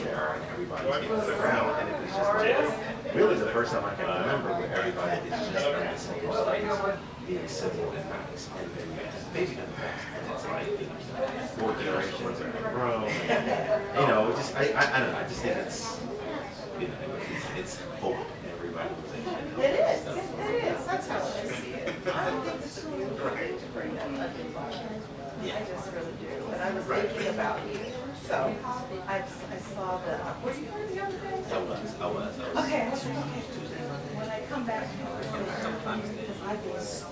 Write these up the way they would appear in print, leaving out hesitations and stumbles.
there and everybody's getting around, and it was just really the first time I can remember where everybody is just on the same place, being civil and nice, and then maybe the next, and it's like 4 generations are in a row. You know, just I don't know. I just think it's it's hope in everybody. It is. It is. That's how I see it. I don't think this is really great to bring that up in environment. I just really do. And I was thinking about you. So I saw the. Were you here the other day? I was. Okay. I was okay. When I come back, because I was.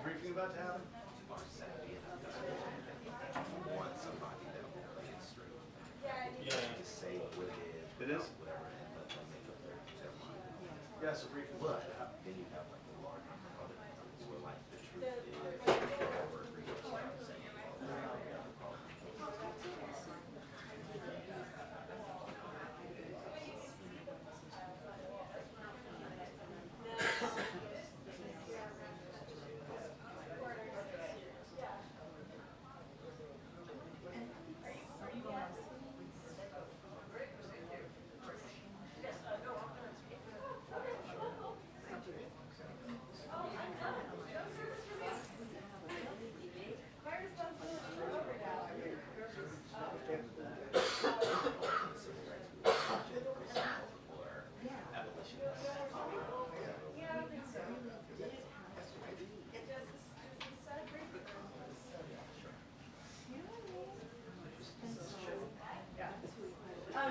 Briefing about to happen? Are savvy enough to want somebody that will play it straight. Just say what it is. It is? Whatever, and let them make up their mind. Yeah, so briefing. But then you have like the large number of other things where like the truth is whatever agrees with saying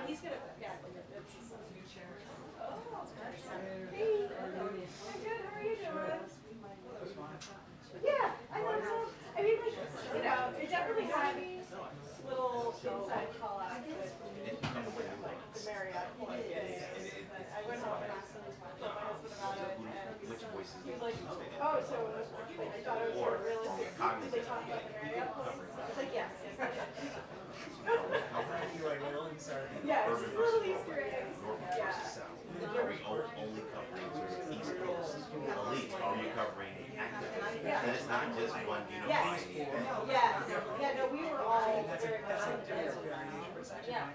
He's gonna, yeah, it's a new chair. Oh, hey, I'm good, how are you doing? Yeah, I know, so, I mean, like, you know, they definitely had little inside call-outs with the Marriott thing. I went home and asked my husband about it, and he was like, oh, so I thought it was sort of realistic. Did they talk about the Marriott? I was like, yes. Yeah, it's just little Easter eggs. Yeah. Are we only covering sort of East Coast elite? Are you covering active? And it's not just one university. Yeah. Yeah.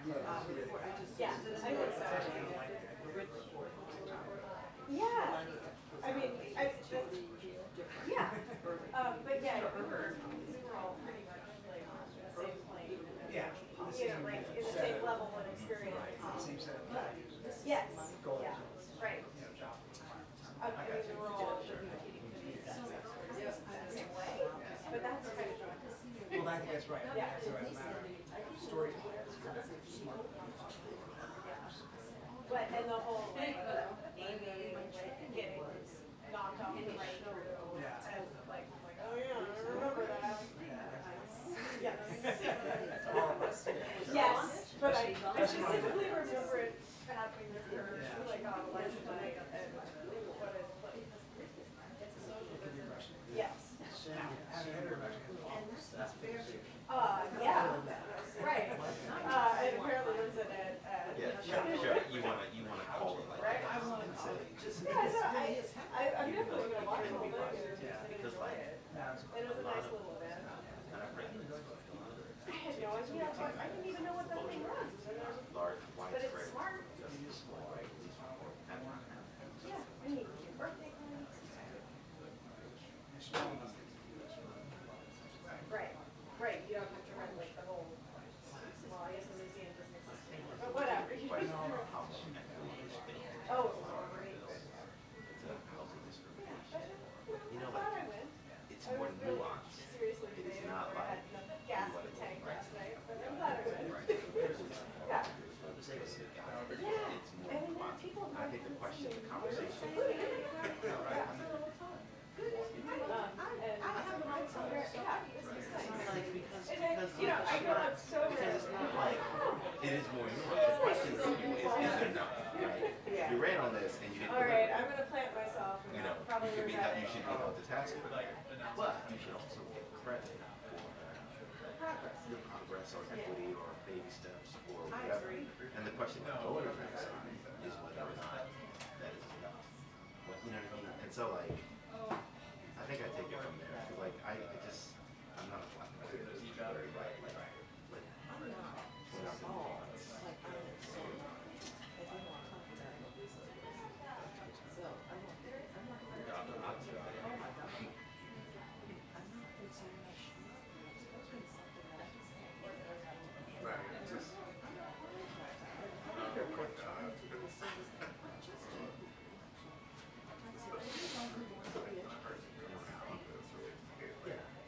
Yeah, I think so. Yeah. I mean, yeah. But yeah, we were all pretty much like on the same plane. Yeah. You know, like in the same level of experience. Same set of values. Yes. Goals. Yeah. Right. Job. I mean, we were all competing for the exact same way. But that's kind of fun. Well, I think that's right. Yeah. So as a matter of storytelling, it's good. Smart. But, and the whole, like, Amy getting knocked off the right through. Yeah. And like, oh yeah, I remember that. Yes. All of us. Yes, but I specifically remember it happening with her, like on lunch night and what is like. Yes. Yeah, right. And apparently lives in it. Yeah, sure. You wanna call it like Right. that. And say, just I'm definitely gonna watch the whole thing. because like It was a nice little event. and I've read this, I had no idea. I didn't even know what that thing was. large But it's widespread smart. just small, right? At least one and one. Yeah. I mean, birthday cards. Right. Right. You don't have to run like the whole. Well, I guess the museum doesn't exist anymore. But whatever. You But just how much equity is being oh, it was great. to housing discrimination. You know, glad like, I went. it's I more was really nuanced. seriously It is debating not whether I like had enough gas in the tank last night, but I'm glad I went. Right. Yeah. For the sake of it, Yeah. it's more And then nuanced. people I think the question, the conversation. You know, I know it's so Because it's not like it is more nuanced. The question to you is there enough? Right? Yeah. You ran on this and you didn't. All right, I'm gonna plant myself. You know, Probably you should be regret you it. should be held to task for that. But you should also get credit for Progress. your progress or equity or baby steps or whatever. And the question that goes on that side is whether or not that is enough. What, you know what I mean? And so like, I think I take it from there. 'Cause like I just I'm not a black man. Very right. Like without the nuance.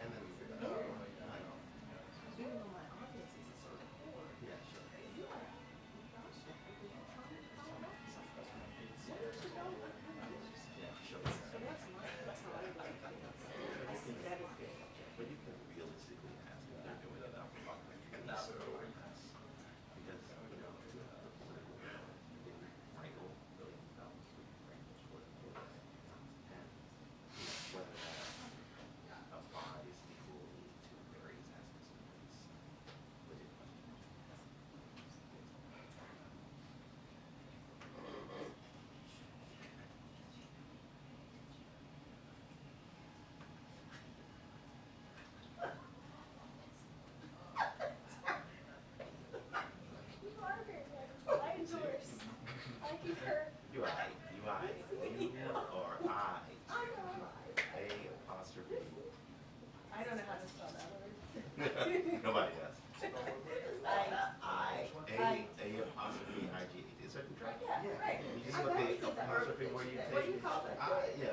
And then yeah, sure. Yeah, sure. But you can realistically ask if they're doing enough and so less. Because, you know, Michael, and whether that applies equally to various aspects of this legit question. I endorse. I concur. You or I, A apostrophe. I don't know how to spell that word. Nobody does. I. A apostrophe I G. Is that good? Yeah, right. You just put the apostrophe where you take. What do you call it? Yeah.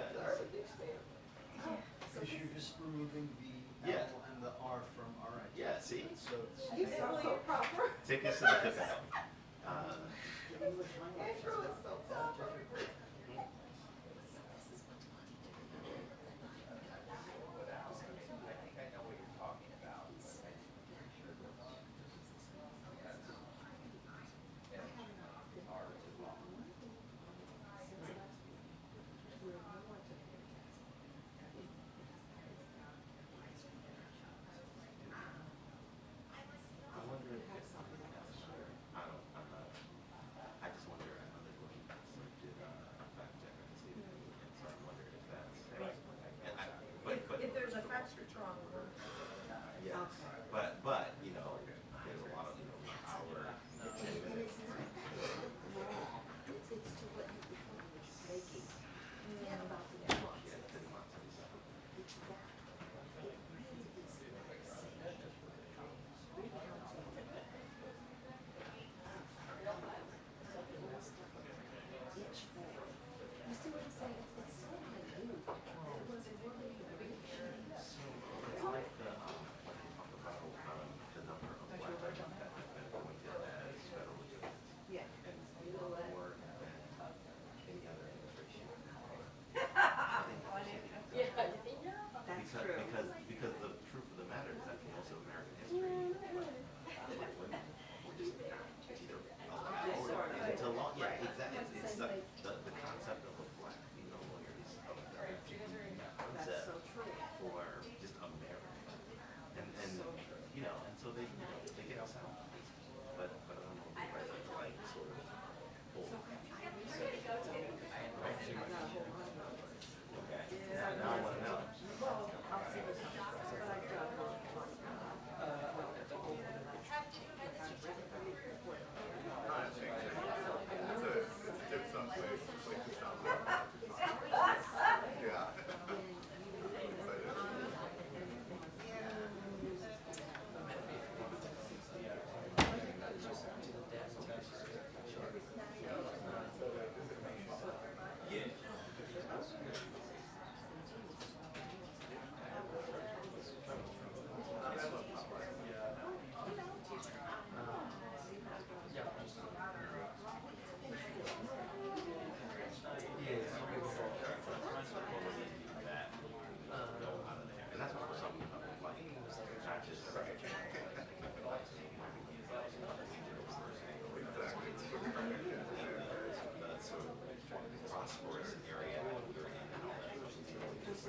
Because you're just removing the Yeah. L and the R from RIT. Yeah, see? So it's Absolutely proper. Take us to the cookout. Andrew is so proper. I wonder if I don't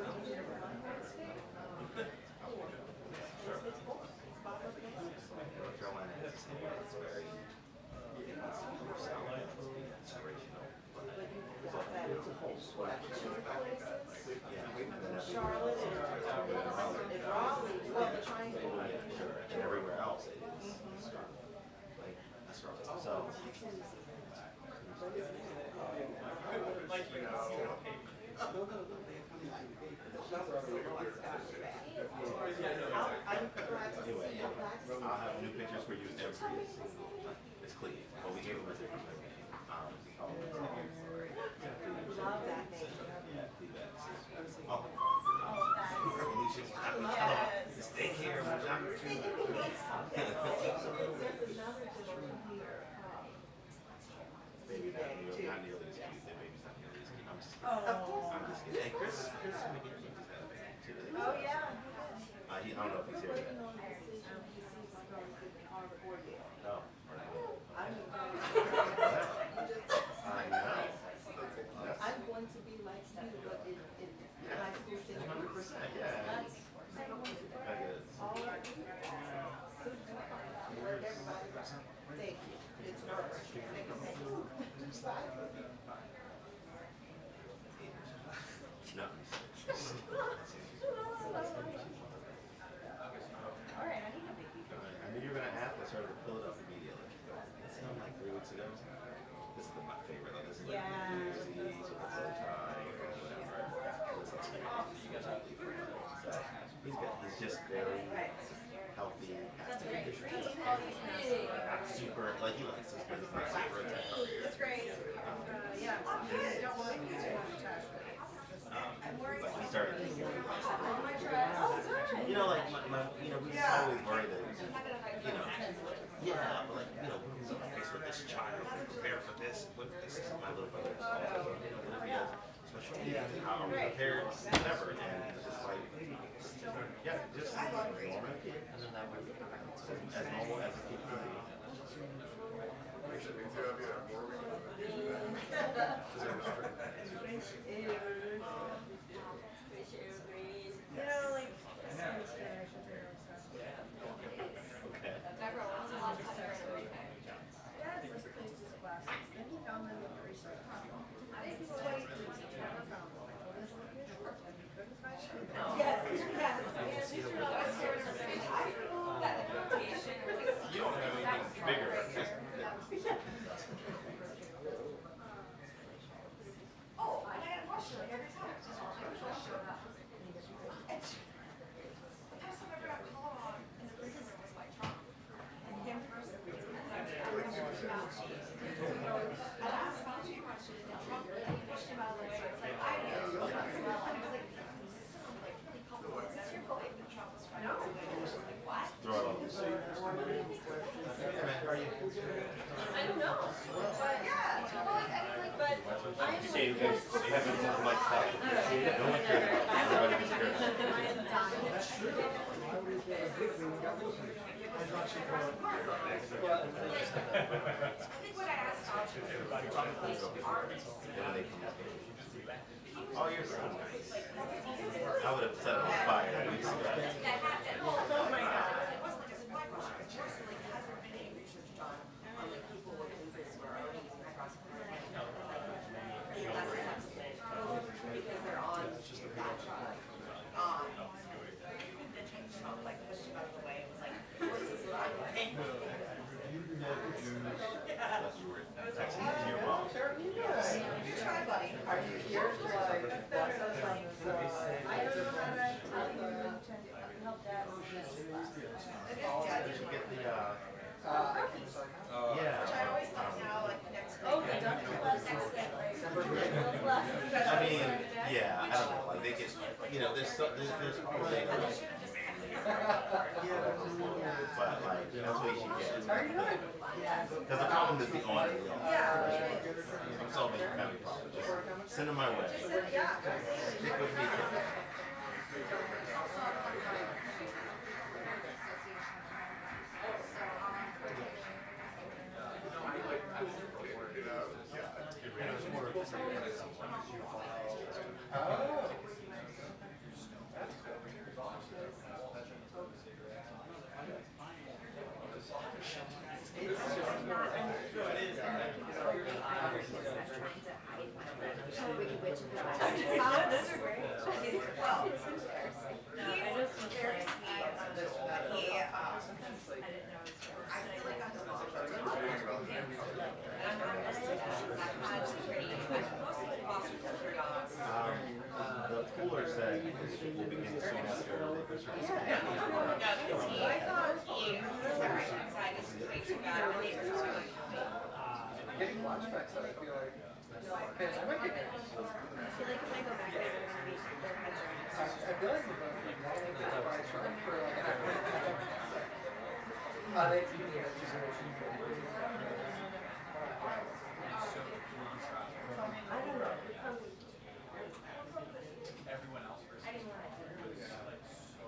North Carolina has this thing where it's very, it needs to be more south, inspirational, but yeah, and then Charlotte and Raleigh, well, the triangle. sure, and everywhere else it is like a struggle. So anyway, I'll have new pictures for you every single time. It's clean, but we gave them a different name. Love that name. Oh, stay here. There's another gentleman here. Baby, not nearly as cute. Their baby's not nearly as cute. I'm just kidding. And Chris McGinty just had a baby too. Oh, yeah. I don't know if he's here yet. Oh. I know. I'm going to be like you, but in high school sitting. 100%, yeah. Thank you. It's nerve-wracking. No. All right, I need a baby. I knew you were going to ask. I started to pull it up immediately. It's not like 3 weeks ago. This is my favorite. Like, this is like New Year's Eve with the bow tie or whatever. Listen to me. He's just very healthy. Super, like he likes this, but he's not super attached. That's great. Yeah. I don't want to be too much attachment. But he started to get Oh, good. you know, like you know, he's always worried that, you know, yeah, but like, you know, we're going to face with this child, prepare for this, with this, my little brother, what if he has special needs, how are we prepared, whatever, and it's just like, yeah, just normal kid, and then that way, as normal as a kid can be. You know, like, this generation parents stuff. Okay. Dad first placed his glasses, then he found them in the research. I didn't know why he never found them. I told him to look in shorts and he couldn't find them. Yes, yes. These are not stairs of space. I know. You don't have anything bigger than this. Oh, I had a question like every time. Just one question. The first time I ever got called on in the prison room was by Trump. And him first. I asked Fauci a question and Trump pushed him out of the way. It's like, I know. And I was like, he called me. Is this your belief that Trump was right? No. Like, what? Throw it all. Hey man, how are you? I don't know. But yeah, but I'm Say you guys haven't done like that. No one cares about this. Everybody just cares. I think what I asked Fauci was oh, you're so nice. I would have set it on fire weeks ago. oh my God. It wasn't like a supply question. It's just like, has there been any research done on like people with lupus who are already using hydroxychloroquine? Because they're on that drug. Like pushed him out of the way. It was like, this is what I'm doing. You were texting to your mom. You try, buddy. Are you here? That's better. I don't know how to tell you. Help Dad. It is Dad. Did you get the, Which yeah. I always thought now, like next week. Oh, the doctor last I mean, yeah, I don't know, like they get, you know, there's people they don't. But like, that's what you should get. Very good. Because the problem is the on and the off. Yeah. I'm solving family problems. Just send them my way. Yeah. Stick with me. said, we'll begin soon after they go through this. No, because he said right outside is way too bad. The neighbors are like, Getting flashbacks, I feel like. Man, I might get I feel like if I go back there, they're gonna be their heads are gonna start. I feel like we're going to be for like an hour. They do need a consideration for I don't know. Everyone else versus I didn't want to. like so.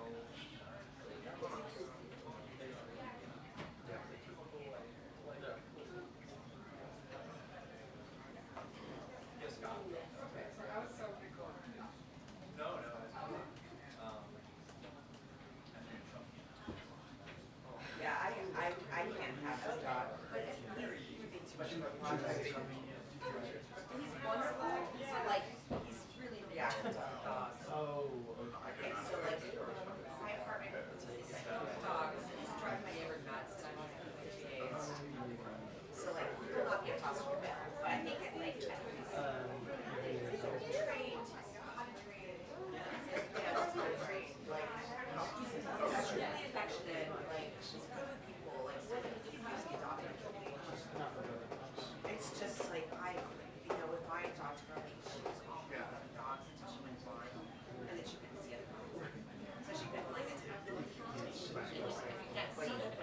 Yes, Scott. No, it's cool. yeah, I can't have this dog. But he's too much of a project. He's one school, so like, he's really reactive to other dogs. Oh, Okay, so like, my apartment is dogs, and it's driving my neighbor nuts, and I'm on it for 2 days. So like, he will not be a foster fail, but I think he's trained, potty trained, like, he's extremely affectionate, like, he's good with people, like, so he's usually adopted. It's just like, with my dog's growing, she was awful with other dogs until she went blind, and then she couldn't see other dogs. So she couldn't like attack them. If you can't see them.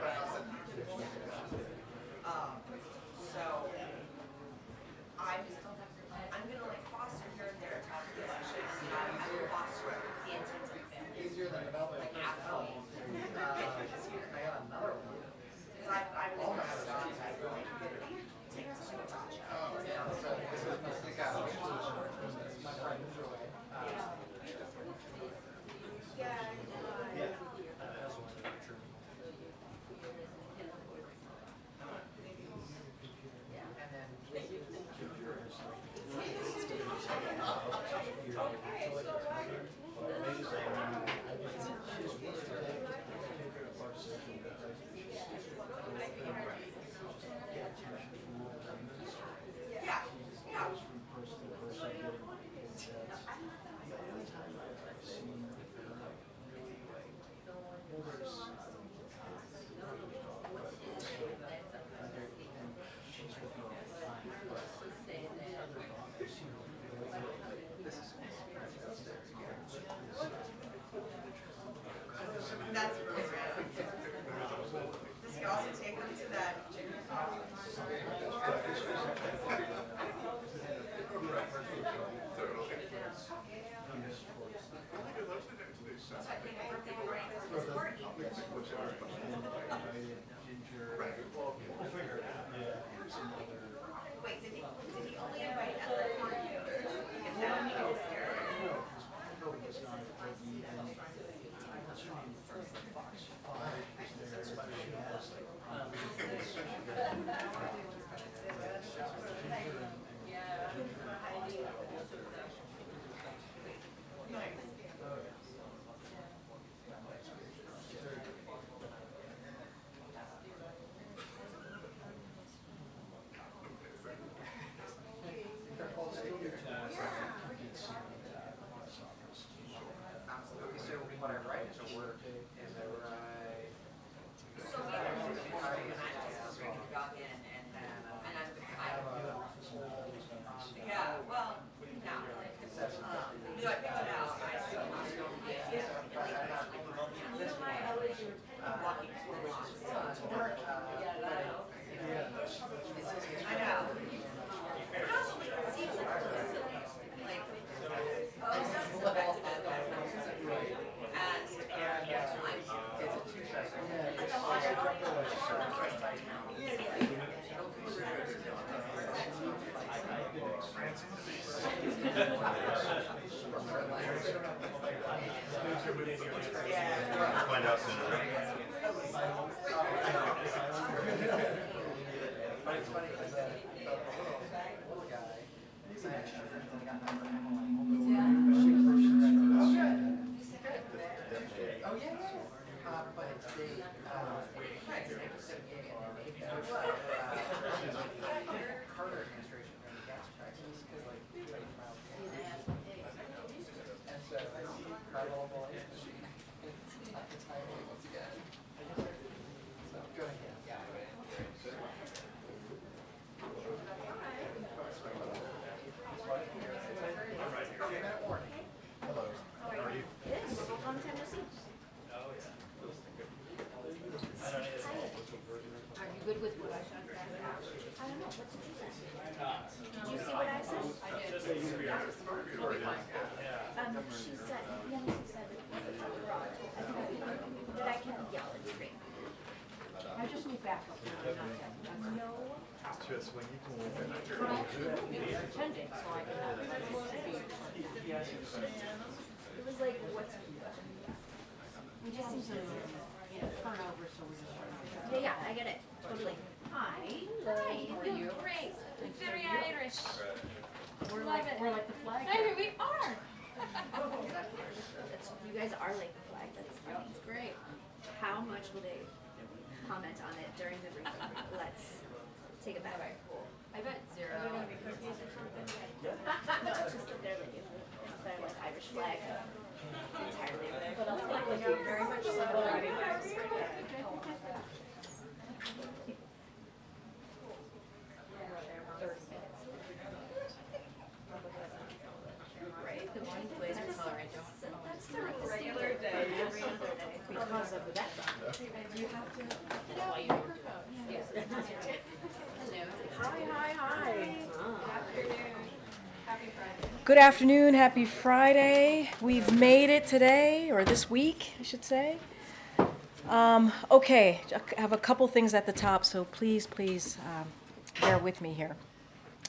So I'm gonna like foster here and there. I will foster the intent of family. easier than developing. Like halfway. This year. I got another one. Because I was one of the dogs I like take to the gotcha. So this is my stick out. My friend Israel. And then Yeah. Yeah. That's really rad. Does he also take them to that? So I think birthday party for his party. Wait, did he only invite other party members? Is that what he was scared? absolutely. So what I write is a word, and I write. So we have a party and I just bring the dog in and yeah, well, no. No, I picked it out. I still want to go get it. Walking I know. It also seems like really silly. Like, oh, it's just so back to that. And It's a two-session. and the water. We'll find out soon. But it's funny because the little guy, I actually got number Oh yeah. But they Carter administration ran the gas prices because like and so She said, Nicosia said that I can yell and scream. I just need backup. No. Just when you can win it. Pretending, so I can have It was like, what's we just need to turn over so we just Yeah, yeah, I get it. Totally. Hi. Hi, how are you? Great. Very Irish. We're Love like it. we're like the flag. Here we are. You guys are like the flag. That's great. How much will they comment on it during the briefing? Let's take a bet. I bet zero. Are there gonna be cookies or something? No, it's just that they're like Irish flag entirely. But I'll like very much celebrating. Right? The morning plays are color. I don't. That's the Regular day. Every other day. Because of the background. Do you have to? That's why you do it. Yes. Hi, hi, hi. Happy Friday. Good afternoon, happy Friday. We've made it today, or this week, I should say. Okay, I have a couple things at the top, so please bear with me here.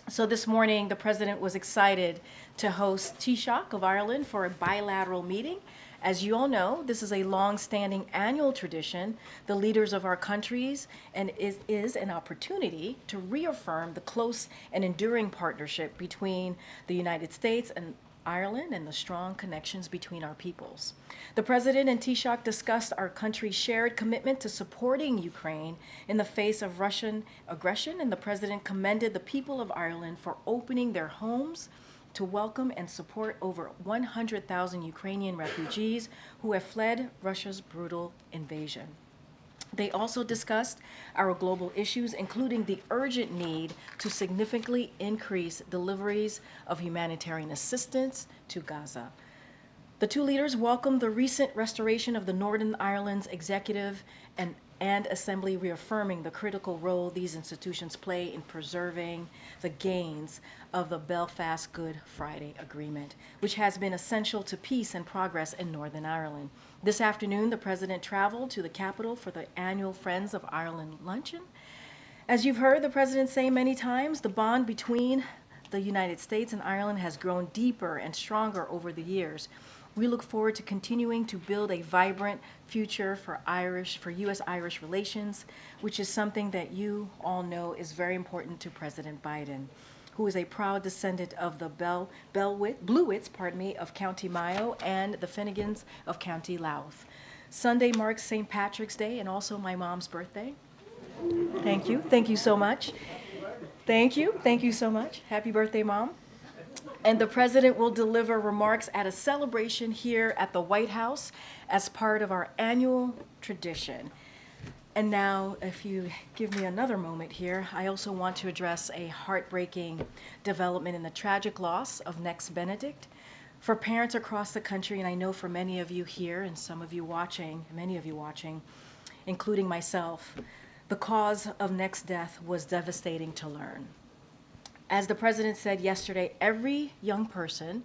So this morning, the President was excited to host Taoiseach of Ireland for a bilateral meeting. As you all know, this is a long-standing annual tradition. The leaders of our countries and is an opportunity to reaffirm the close and enduring partnership between the United States and Ireland and the strong connections between our peoples. The President and Taoiseach discussed our country's shared commitment to supporting Ukraine in the face of Russian aggression, and the President commended the people of Ireland for opening their homes to welcome and support over 100,000 Ukrainian refugees who have fled Russia's brutal invasion. They also discussed our global issues, including the urgent need to significantly increase deliveries of humanitarian assistance to Gaza. The two leaders welcomed the recent restoration of the Northern Ireland's executive and assembly, reaffirming the critical role these institutions play in preserving the gains of the Belfast Good Friday Agreement, which has been essential to peace and progress in Northern Ireland. This afternoon, the President traveled to the capital for the annual Friends of Ireland luncheon. As you've heard the President say many times, the bond between the United States and Ireland has grown deeper and stronger over the years. We look forward to continuing to build a vibrant future for U.S.-Irish relations, which is something that you all know is very important to President Biden, who is a proud descendant of the Bluewits of County Mayo and the Finnegans of County Louth. Sunday marks St. Patrick's Day and also my mom's birthday. Thank you. Thank you so much. Thank you. Thank you so much. Happy birthday, Mom. And the President will deliver remarks at a celebration here at the White House as part of our annual tradition. And now, if you give me another moment here, I also want to address a heartbreaking development in the tragic loss of Nex Benedict. For parents across the country, and I know for many of you here and many of you watching, including myself, the cause of Nex's death was devastating to learn. As the President said yesterday, every young person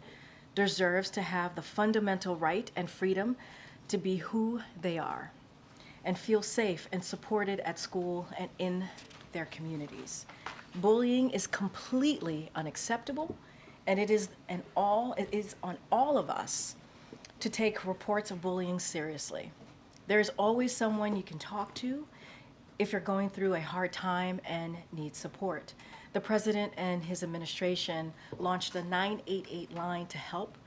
deserves to have the fundamental right and freedom to be who they are and feel safe and supported at school and in their communities. Bullying is completely unacceptable, and it is on all of us to take reports of bullying seriously. There's always someone you can talk to if you're going through a hard time and need support. The President and his administration launched the 988 line to help,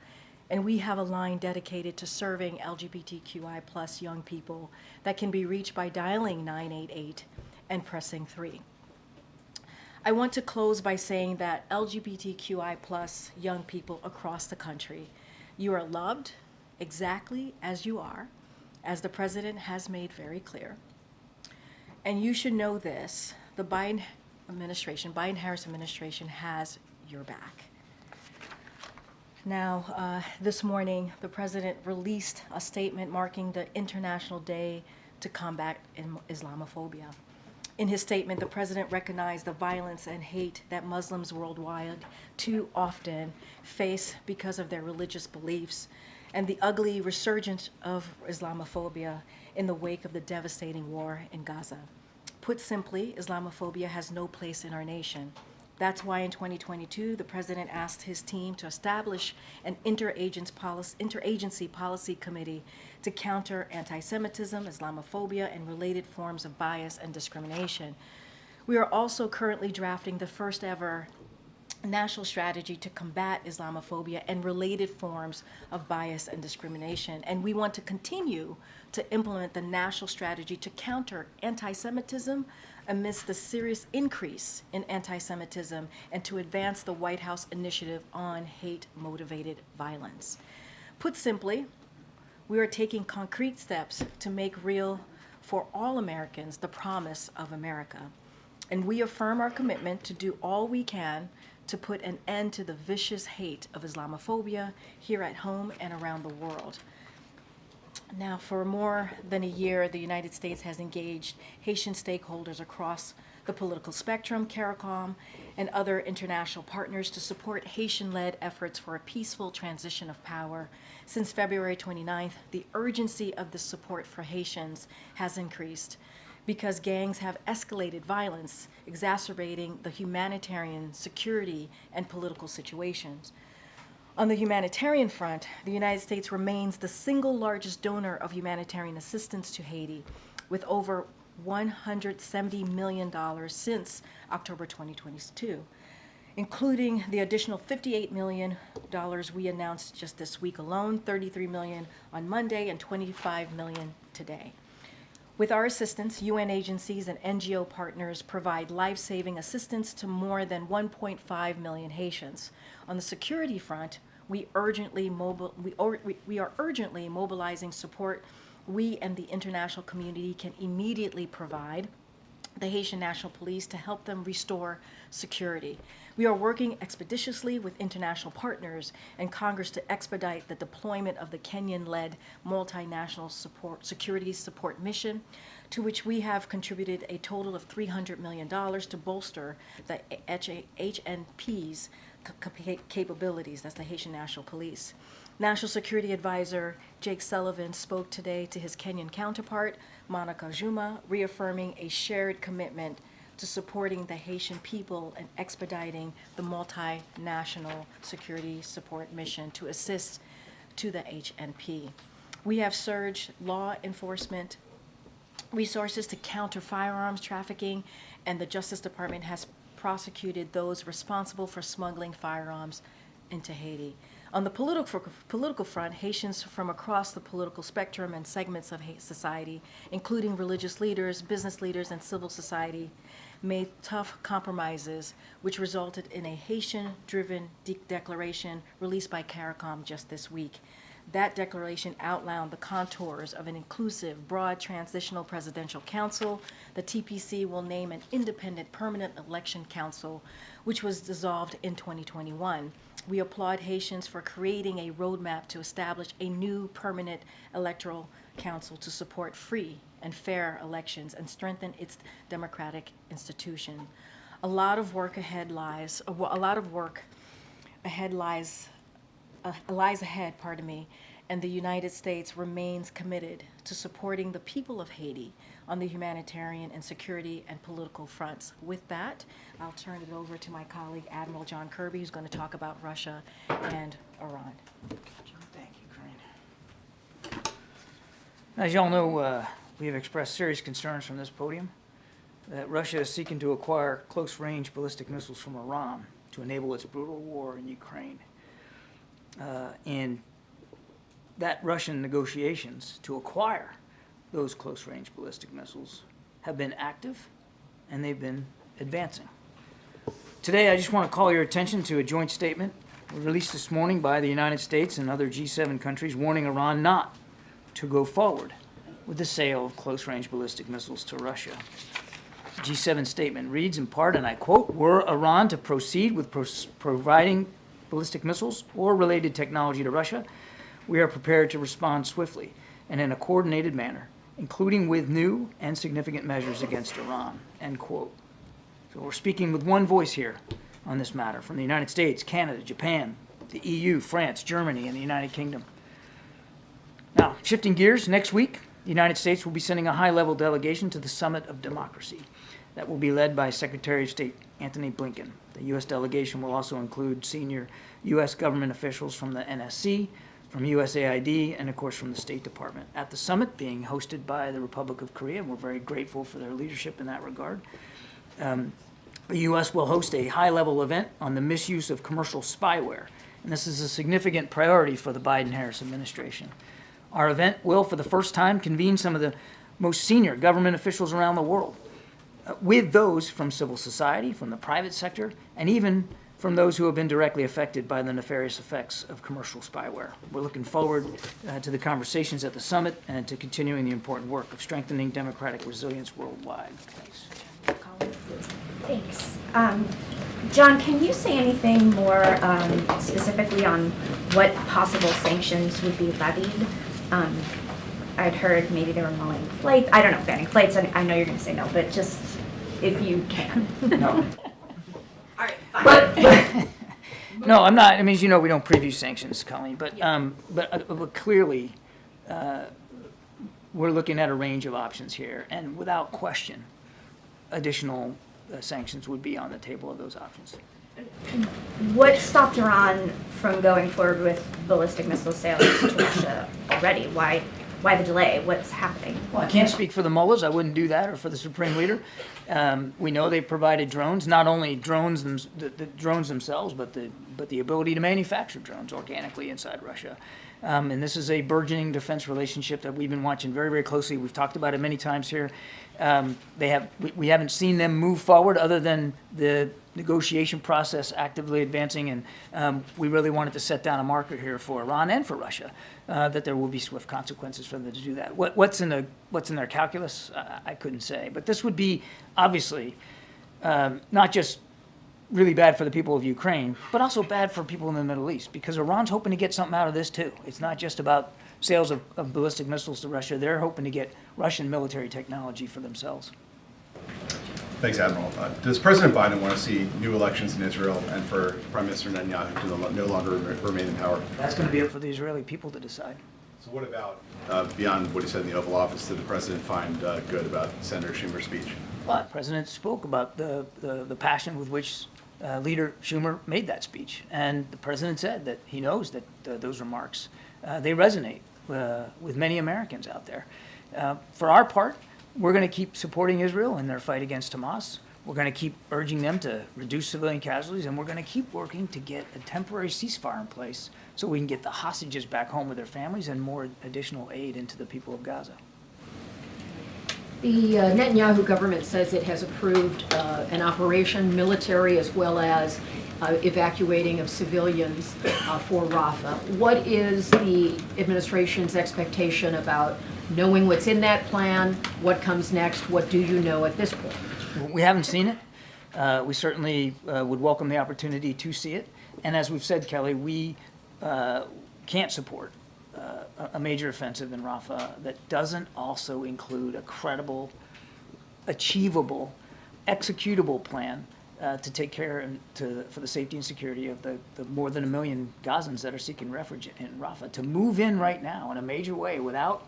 and we have a line dedicated to serving LGBTQI+ young people that can be reached by dialing 988 and pressing 3. I want to close by saying that LGBTQI+ young people across the country, you are loved exactly as you are, as the President has made very clear. And you should know this, the Biden-Harris administration has your back. Now, this morning, the President released a statement marking the International Day to Combat Islamophobia. In his statement, the president recognized the violence and hate that Muslims worldwide too often face because of their religious beliefs and the ugly resurgence of Islamophobia in the wake of the devastating war in Gaza. Put simply, Islamophobia has no place in our nation. That's why in 2022, the president asked his team to establish an interagency policy committee to counter anti-Semitism, Islamophobia, and related forms of bias and discrimination. We are also currently drafting the first ever national strategy to combat Islamophobia and related forms of bias and discrimination. And we want to continue to implement the national strategy to counter anti-Semitism amidst the serious increase in anti-Semitism and to advance the White House initiative on hate-motivated violence. Put simply, we are taking concrete steps to make real for all Americans the promise of America. And we affirm our commitment to do all we can to put an end to the vicious hate of Islamophobia here at home and around the world. Now, for more than a year, the United States has engaged Haitian stakeholders across the political spectrum, CARICOM, and other international partners to support Haitian-led efforts for a peaceful transition of power. Since February 29th, the urgency of the support for Haitians has increased because gangs have escalated violence, exacerbating the humanitarian, security, and political situations. On the humanitarian front, the United States remains the single largest donor of humanitarian assistance to Haiti, with over $170 million since October 2022, including the additional $58 million we announced just this week alone, $33 million on Monday, and $25 million today. With our assistance, UN agencies and NGO partners provide life-saving assistance to more than 1.5 million Haitians. On the security front, we are urgently mobilizing support we and the international community can immediately provide the Haitian National Police to help them restore security. We are working expeditiously with international partners and Congress to expedite the deployment of the Kenyan-led multinational security support mission, to which we have contributed a total of $300 million to bolster the HNP's capabilities. That's the Haitian National Police. National Security Advisor Jake Sullivan spoke today to his Kenyan counterpart, Monica Juma, reaffirming a shared commitment to supporting the Haitian people and expediting the multinational security support mission to assist to the HNP. We have surged law enforcement resources to counter firearms trafficking, and the Justice Department has prosecuted those responsible for smuggling firearms into Haiti. On the political front, Haitians from across the political spectrum and segments of society, including religious leaders, business leaders, and civil society, made tough compromises, which resulted in a Haitian-driven declaration released by CARICOM just this week. That declaration outlined the contours of an inclusive, broad transitional presidential council. The TPC will name an independent permanent election council, which was dissolved in 2021. We applaud Haitians for creating a roadmap to establish a new permanent electoral council to support free and fair elections and strengthen its democratic institution. Lies ahead, and the United States remains committed to supporting the people of Haiti on the humanitarian and security and political fronts. With that, I'll turn it over to my colleague, Admiral John Kirby, who's going to talk about Russia and Iran. Thank you, Karine. As you all know, we have expressed serious concerns from this podium that Russia is seeking to acquire close-range ballistic missiles from Iran to enable its brutal war in Ukraine. And that Russian negotiations to acquire those close-range ballistic missiles have been active and they've been advancing. Today, I just want to call your attention to a joint statement released this morning by the United States and other G7 countries warning Iran not to go forward with the sale of close-range ballistic missiles to Russia. The G7 statement reads in part, and I quote, "Were Iran to proceed with providing ballistic missiles or related technology to Russia, we are prepared to respond swiftly and in a coordinated manner including with new and significant measures against Iran, end quote. So we're speaking with one voice here on this matter from the United States, Canada, Japan, the EU, France, Germany, and the United Kingdom. Now, shifting gears, next week, the United States will be sending a high-level delegation to the Summit of Democracy that will be led by Secretary of State Antony Blinken. The U.S. delegation will also include senior U.S. government officials from the NSC, from USAID, and of course from the State Department. At the summit, being hosted by the Republic of Korea, and we're very grateful for their leadership in that regard. The U.S. will host a high-level event on the misuse of commercial spyware, and this is a significant priority for the Biden-Harris administration. Our event will, for the first time, convene some of the most senior government officials around the world, with those from civil society, from the private sector, and even from those who have been directly affected by the nefarious effects of commercial spyware. We're looking forward to the conversations at the summit and to continuing the important work of strengthening democratic resilience worldwide. Thanks. Thanks. John, can you say anything more specifically on what possible sanctions would be levied? I'd heard maybe they were mulling flights. I don't know, banning flights. I know you're going to say no, but just if you can. No. All right, fine. No, I'm not. I mean, as you know, we don't preview sanctions, Colleen, but clearly we're looking at a range of options here, and without question, additional sanctions would be on the table of those options. What stopped Iran from going forward with ballistic missile sales to Russia already? Why the delay? What's happening? Well, I can't speak for the mullahs. I wouldn't do that, or for the supreme leader. We know they provided drones, not only drones, the drones themselves, but the ability to manufacture drones organically inside Russia. And this is a burgeoning defense relationship that we've been watching very, very closely. We've talked about it many times here. We haven't seen them move forward other than the negotiation process actively advancing, and we really wanted to set down a marker here for Iran and for Russia that there will be swift consequences for them to do that. What's in their calculus? I couldn't say, but this would be obviously not just really bad for the people of Ukraine, but also bad for people in the Middle East, because Iran's hoping to get something out of this too. It's not just about sales of ballistic missiles to Russia. They're hoping to get Russian military technology for themselves. Thanks, Admiral. Does President Biden want to see new elections in Israel and for Prime Minister Netanyahu to no longer remain in power? That's going to be up for the Israeli people to decide. So what about, beyond what he said in the Oval Office, did the President find good about Senator Schumer's speech? Well, the President spoke about the passion with which Leader Schumer made that speech. And the President said that he knows that those remarks, they resonate with many Americans out there. For our part, we're going to keep supporting Israel in their fight against Hamas. We're going to keep urging them to reduce civilian casualties, and we're going to keep working to get a temporary ceasefire in place so we can get the hostages back home with their families and more additional aid into the people of Gaza. The Netanyahu government says it has approved an operation, military as well as evacuating of civilians for Rafah. What is the administration's expectation about knowing what's in that plan? What comes next? What do you know at this point? We haven't seen it. We certainly would welcome the opportunity to see it. And as we've said, Kelly, we can't support a major offensive in Rafah that doesn't also include a credible, achievable, executable plan to take care for the safety and security of the more than 1 million Gazans that are seeking refuge in Rafah. To move in right now in a major way without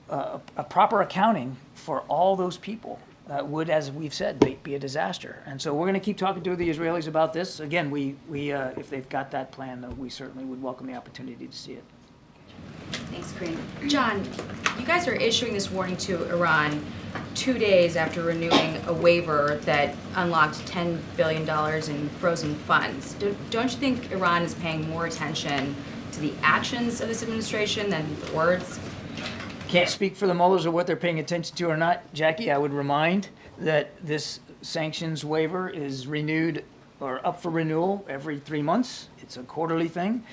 a proper accounting for all those people would, as we've said, be a disaster. And so we're going to keep talking to the Israelis about this. Again, if they've got that plan, we certainly would welcome the opportunity to see it. Thanks, Karine. John, you guys are issuing this warning to Iran 2 days after renewing a waiver that unlocked $10 billion in frozen funds. Don't you think Iran is paying more attention to the actions of this administration than the words? Can't speak for the mullahs or what they're paying attention to or not. Jackie, I would remind that this sanctions waiver is renewed or up for renewal every 3 months. It's a quarterly thing.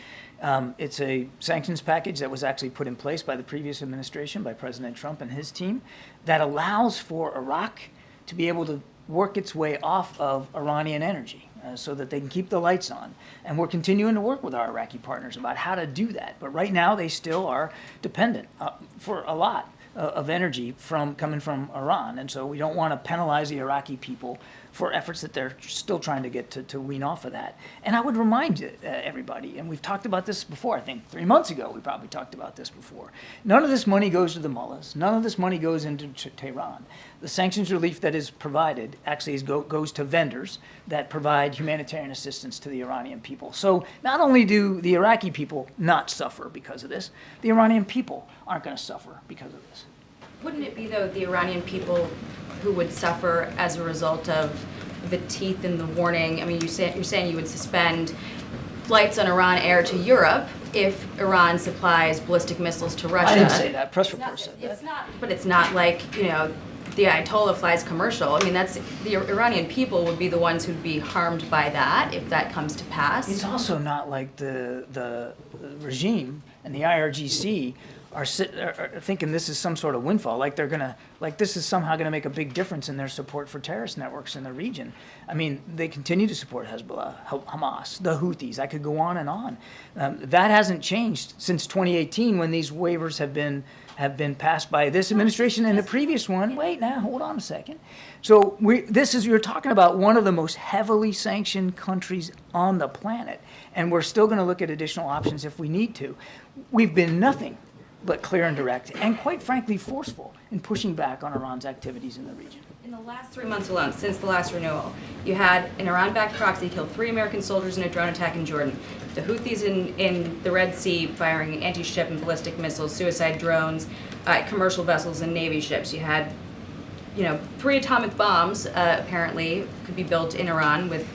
It's a sanctions package that was actually put in place by the previous administration, by President Trump and his team, that allows for Iraq to be able to work its way off of Iranian energy so that they can keep the lights on. And we're continuing to work with our Iraqi partners about how to do that. But right now, they still are dependent for a lot of energy coming from Iran. And so we don't want to penalize the Iraqi people for efforts that they're still trying to get to wean off of that. And I would remind everybody, and we've talked about this before, I think 3 months ago we probably talked about this before. None of this money goes to the mullahs. None of this money goes into Tehran. The sanctions relief that is provided actually goes to vendors that provide humanitarian assistance to the Iranian people. So not only do the Iraqi people not suffer because of this, the Iranian people aren't going to suffer because of this. Wouldn't it be, though, the Iranian people who would suffer as a result of the teeth in the warning? I mean, you're saying you would suspend flights on Iran Air to Europe if Iran supplies ballistic missiles to Russia. I didn't say that. Press report said that. It's not, but it's not like, you know, the Ayatollah flies commercial. I mean, that's the Iranian people would be the ones who'd be harmed by that if that comes to pass. It's also not like the regime and the IRGC are thinking this is some sort of windfall, like this is somehow going to make a big difference in their support for terrorist networks in the region. I mean, they continue to support Hezbollah, Hamas, the Houthis. I could go on and on. That hasn't changed since 2018 when these waivers have been passed by this administration and the previous one. Wait, now hold on a second. So you're talking about one of the most heavily sanctioned countries on the planet, and we're still going to look at additional options if we need to. We've been nothing but clear and direct, and quite frankly forceful in pushing back on Iran's activities in the region. In the last 3 months alone, since the last renewal, you had an Iran-backed proxy kill 3 American soldiers in a drone attack in Jordan, the Houthis in the Red Sea firing anti-ship and ballistic missiles, suicide drones, commercial vessels and Navy ships. You had, 3 atomic bombs apparently could be built in Iran with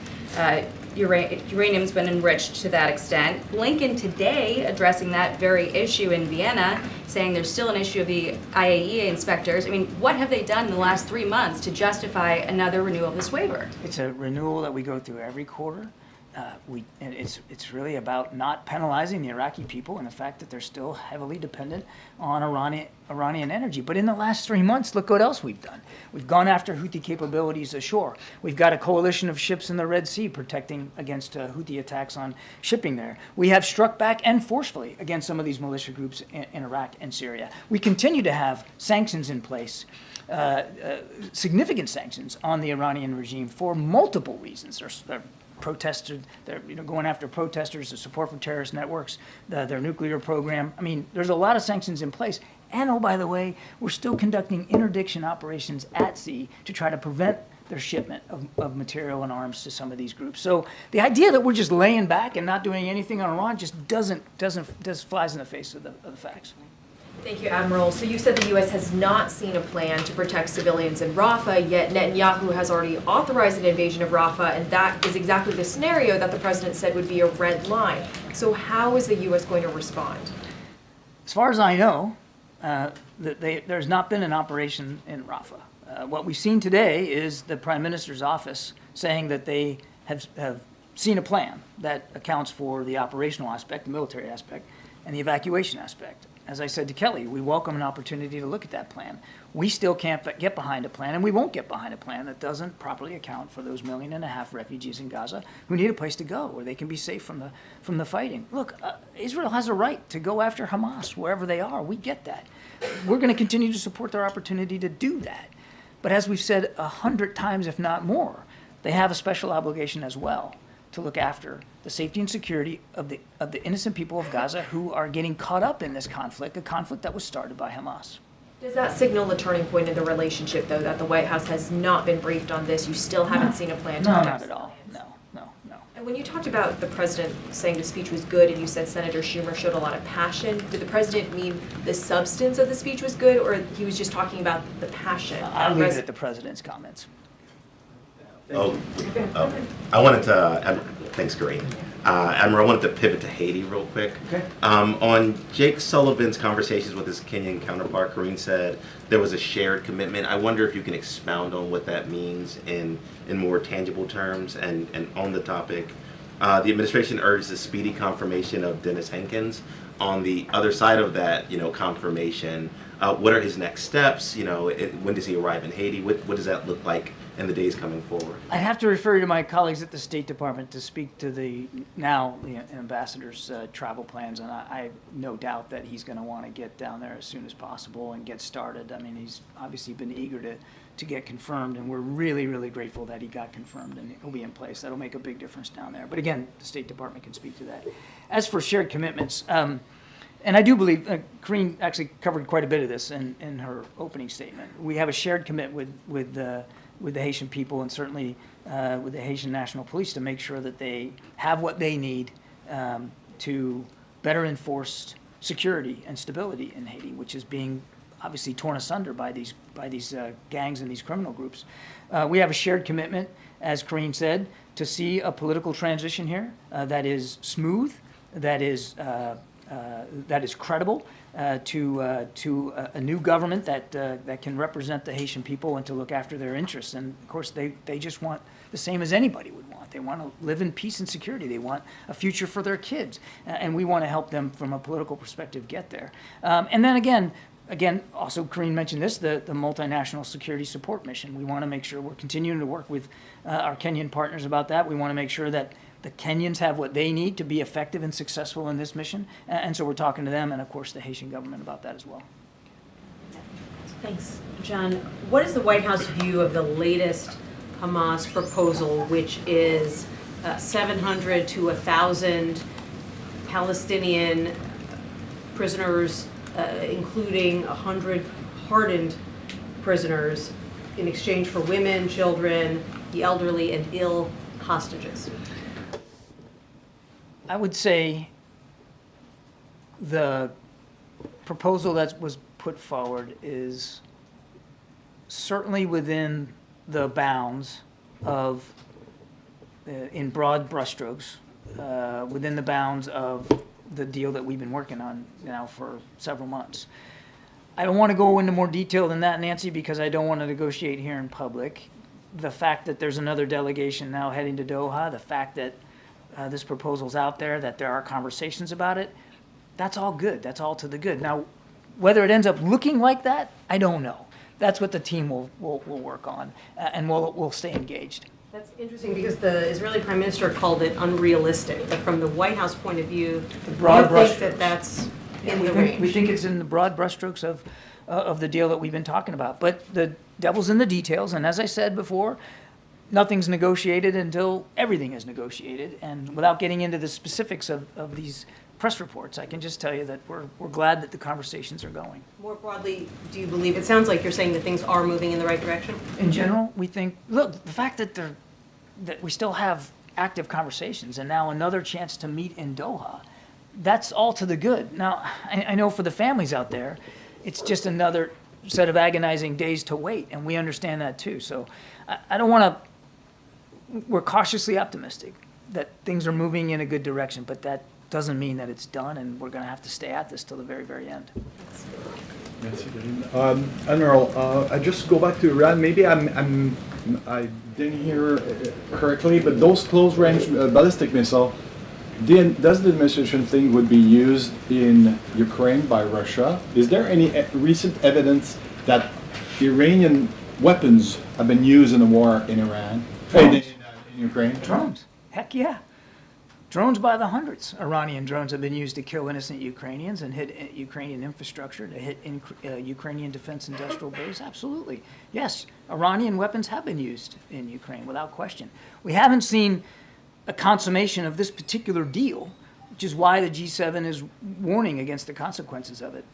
uranium's been enriched to that extent. Blinken today addressing that very issue in Vienna, saying there's still an issue of the IAEA inspectors. I mean, what have they done in the last 3 months to justify another renewal of this waiver? It's a renewal that we go through every quarter. And it's really about not penalizing the Iraqi people and the fact that they're still heavily dependent on Iranian energy. But in the last 3 months, look what else we've done. We've gone after Houthi capabilities ashore. We've got a coalition of ships in the Red Sea protecting against Houthi attacks on shipping there. We have struck back and forcefully against some of these militia groups in Iraq and Syria. We continue to have sanctions in place. Significant sanctions on the Iranian regime for multiple reasons. They're protesters, they're going after protesters, the support for terrorist networks, their nuclear program. I mean, there's a lot of sanctions in place. And oh, by the way, we're still conducting interdiction operations at sea to try to prevent their shipment of material and arms to some of these groups. So the idea that we're just laying back and not doing anything on Iran just flies in the face of the facts. Thank you, Admiral. So you said the U.S. has not seen a plan to protect civilians in Rafah, yet Netanyahu has already authorized an invasion of Rafah, and that is exactly the scenario that the president said would be a red line. So how is the U.S. going to respond? As far as I know, there's not been an operation in Rafah. What we've seen today is the Prime Minister's office saying that they have seen a plan that accounts for the operational aspect, the military aspect, and the evacuation aspect. As I said to Kelly, we welcome an opportunity to look at that plan. We still can't get behind a plan, and we won't get behind a plan that doesn't properly account for those 1.5 million refugees in Gaza who need a place to go where they can be safe from the fighting. Look, Israel has a right to go after Hamas wherever they are. We get that. We're going to continue to support their opportunity to do that. But as we've said 100 times, if not more, they have a special obligation as well to look after the safety and security of the innocent people of Gaza who are getting caught up in this conflict, a conflict that was started by Hamas. Does that signal a turning point in the relationship, though, that the White House has not been briefed on this? You still haven't seen a plan to No, protect not at all. No. And when you talked about the president saying the speech was good and you said Senator Schumer showed a lot of passion, did the president mean the substance of the speech was good, or he was just talking about the passion? I'll leave it at the president's comments. I wanted to, thanks, Karine. Admiral, I wanted to pivot to Haiti real quick. Okay. On Jake Sullivan's conversations with his Kenyan counterpart, Karine said there was a shared commitment. I wonder if you can expound on what that means in more tangible terms. And on the topic, the administration urged the speedy confirmation of Dennis Hankins. On the other side of that, confirmation, what are his next steps? When does he arrive in Haiti? What does that look like in the days coming forward? I'd have to refer you to my colleagues at the State Department to speak to the ambassador's travel plans, and I have no doubt that he's going to want to get down there as soon as possible and get started. I mean, he's obviously been eager to get confirmed, and we're really, really grateful that he got confirmed and he'll be in place. That'll make a big difference down there. But again, the State Department can speak to that. As for shared commitments, and I do believe, Karine actually covered quite a bit of this in her opening statement. We have a shared commitment with the Haitian people, and certainly with the Haitian National Police, to make sure that they have what they need to better enforce security and stability in Haiti, which is being obviously torn asunder by these gangs and these criminal groups. We have a shared commitment, as Karine said, to see a political transition here that is smooth, that is credible, to a new government that can represent the Haitian people and to look after their interests. And of course, they just want the same as anybody would want. They want to live in peace and security. They want a future for their kids, and we want to help them from a political perspective get there. And then again, also Karine mentioned this, the multinational security support mission. We want to make sure we're continuing to work with our Kenyan partners about that. We want to make sure that the Kenyans have what they need to be effective and successful in this mission. And so we're talking to them and, of course, the Haitian government about that as well. Thanks. John, what is the White House view of the latest Hamas proposal, which is 700 to 1,000 Palestinian prisoners, including 100 hardened prisoners, in exchange for women, children, the elderly, and ill hostages? I would say the proposal that was put forward is certainly within the bounds of, in broad brushstrokes, within the bounds of the deal that we've been working on now for several months. I don't want to go into more detail than that, Nancy, because I don't want to negotiate here in public. The fact that there's another delegation now heading to Doha, the fact that this proposal's out there, that there are conversations about it, that's all good. That's all to the good. Now, whether it ends up looking like that, I don't know. That's what the team will work on, and we'll stay engaged. That's interesting because the Israeli Prime Minister called it unrealistic, but from the White House point of view, The broad you think that that's in the range? We think it's in the broad brushstrokes of the deal that we've been talking about. But the devil's in the details, and as I said before, nothing's negotiated until everything is negotiated. And without getting into the specifics of these press reports, I can just tell you that we're glad that the conversations are going. More broadly, do you believe, it sounds like you're saying that things are moving in the right direction? In general, we think, look, the fact that we still have active conversations and now another chance to meet in Doha, that's all to the good. Now, I know for the families out there, it's just another set of agonizing days to wait, and we understand that too. So I don't want to, we're cautiously optimistic that things are moving in a good direction, but that doesn't mean that it's done, and we're going to have to stay at this till the very, very end. Admiral, I just go back to Iran. Maybe I didn't hear correctly, but those close-range ballistic missile, does the administration think would be used in Ukraine by Russia? Is there any recent evidence that Iranian weapons have been used in the war in Iran? In Ukraine? Drones. Heck yeah. Drones by the hundreds. Iranian drones have been used to kill innocent Ukrainians and hit Ukrainian infrastructure, to hit Ukrainian defense industrial base. Absolutely. Yes, Iranian weapons have been used in Ukraine without question. We haven't seen a consummation of this particular deal, which is why the G7 is warning against the consequences of it.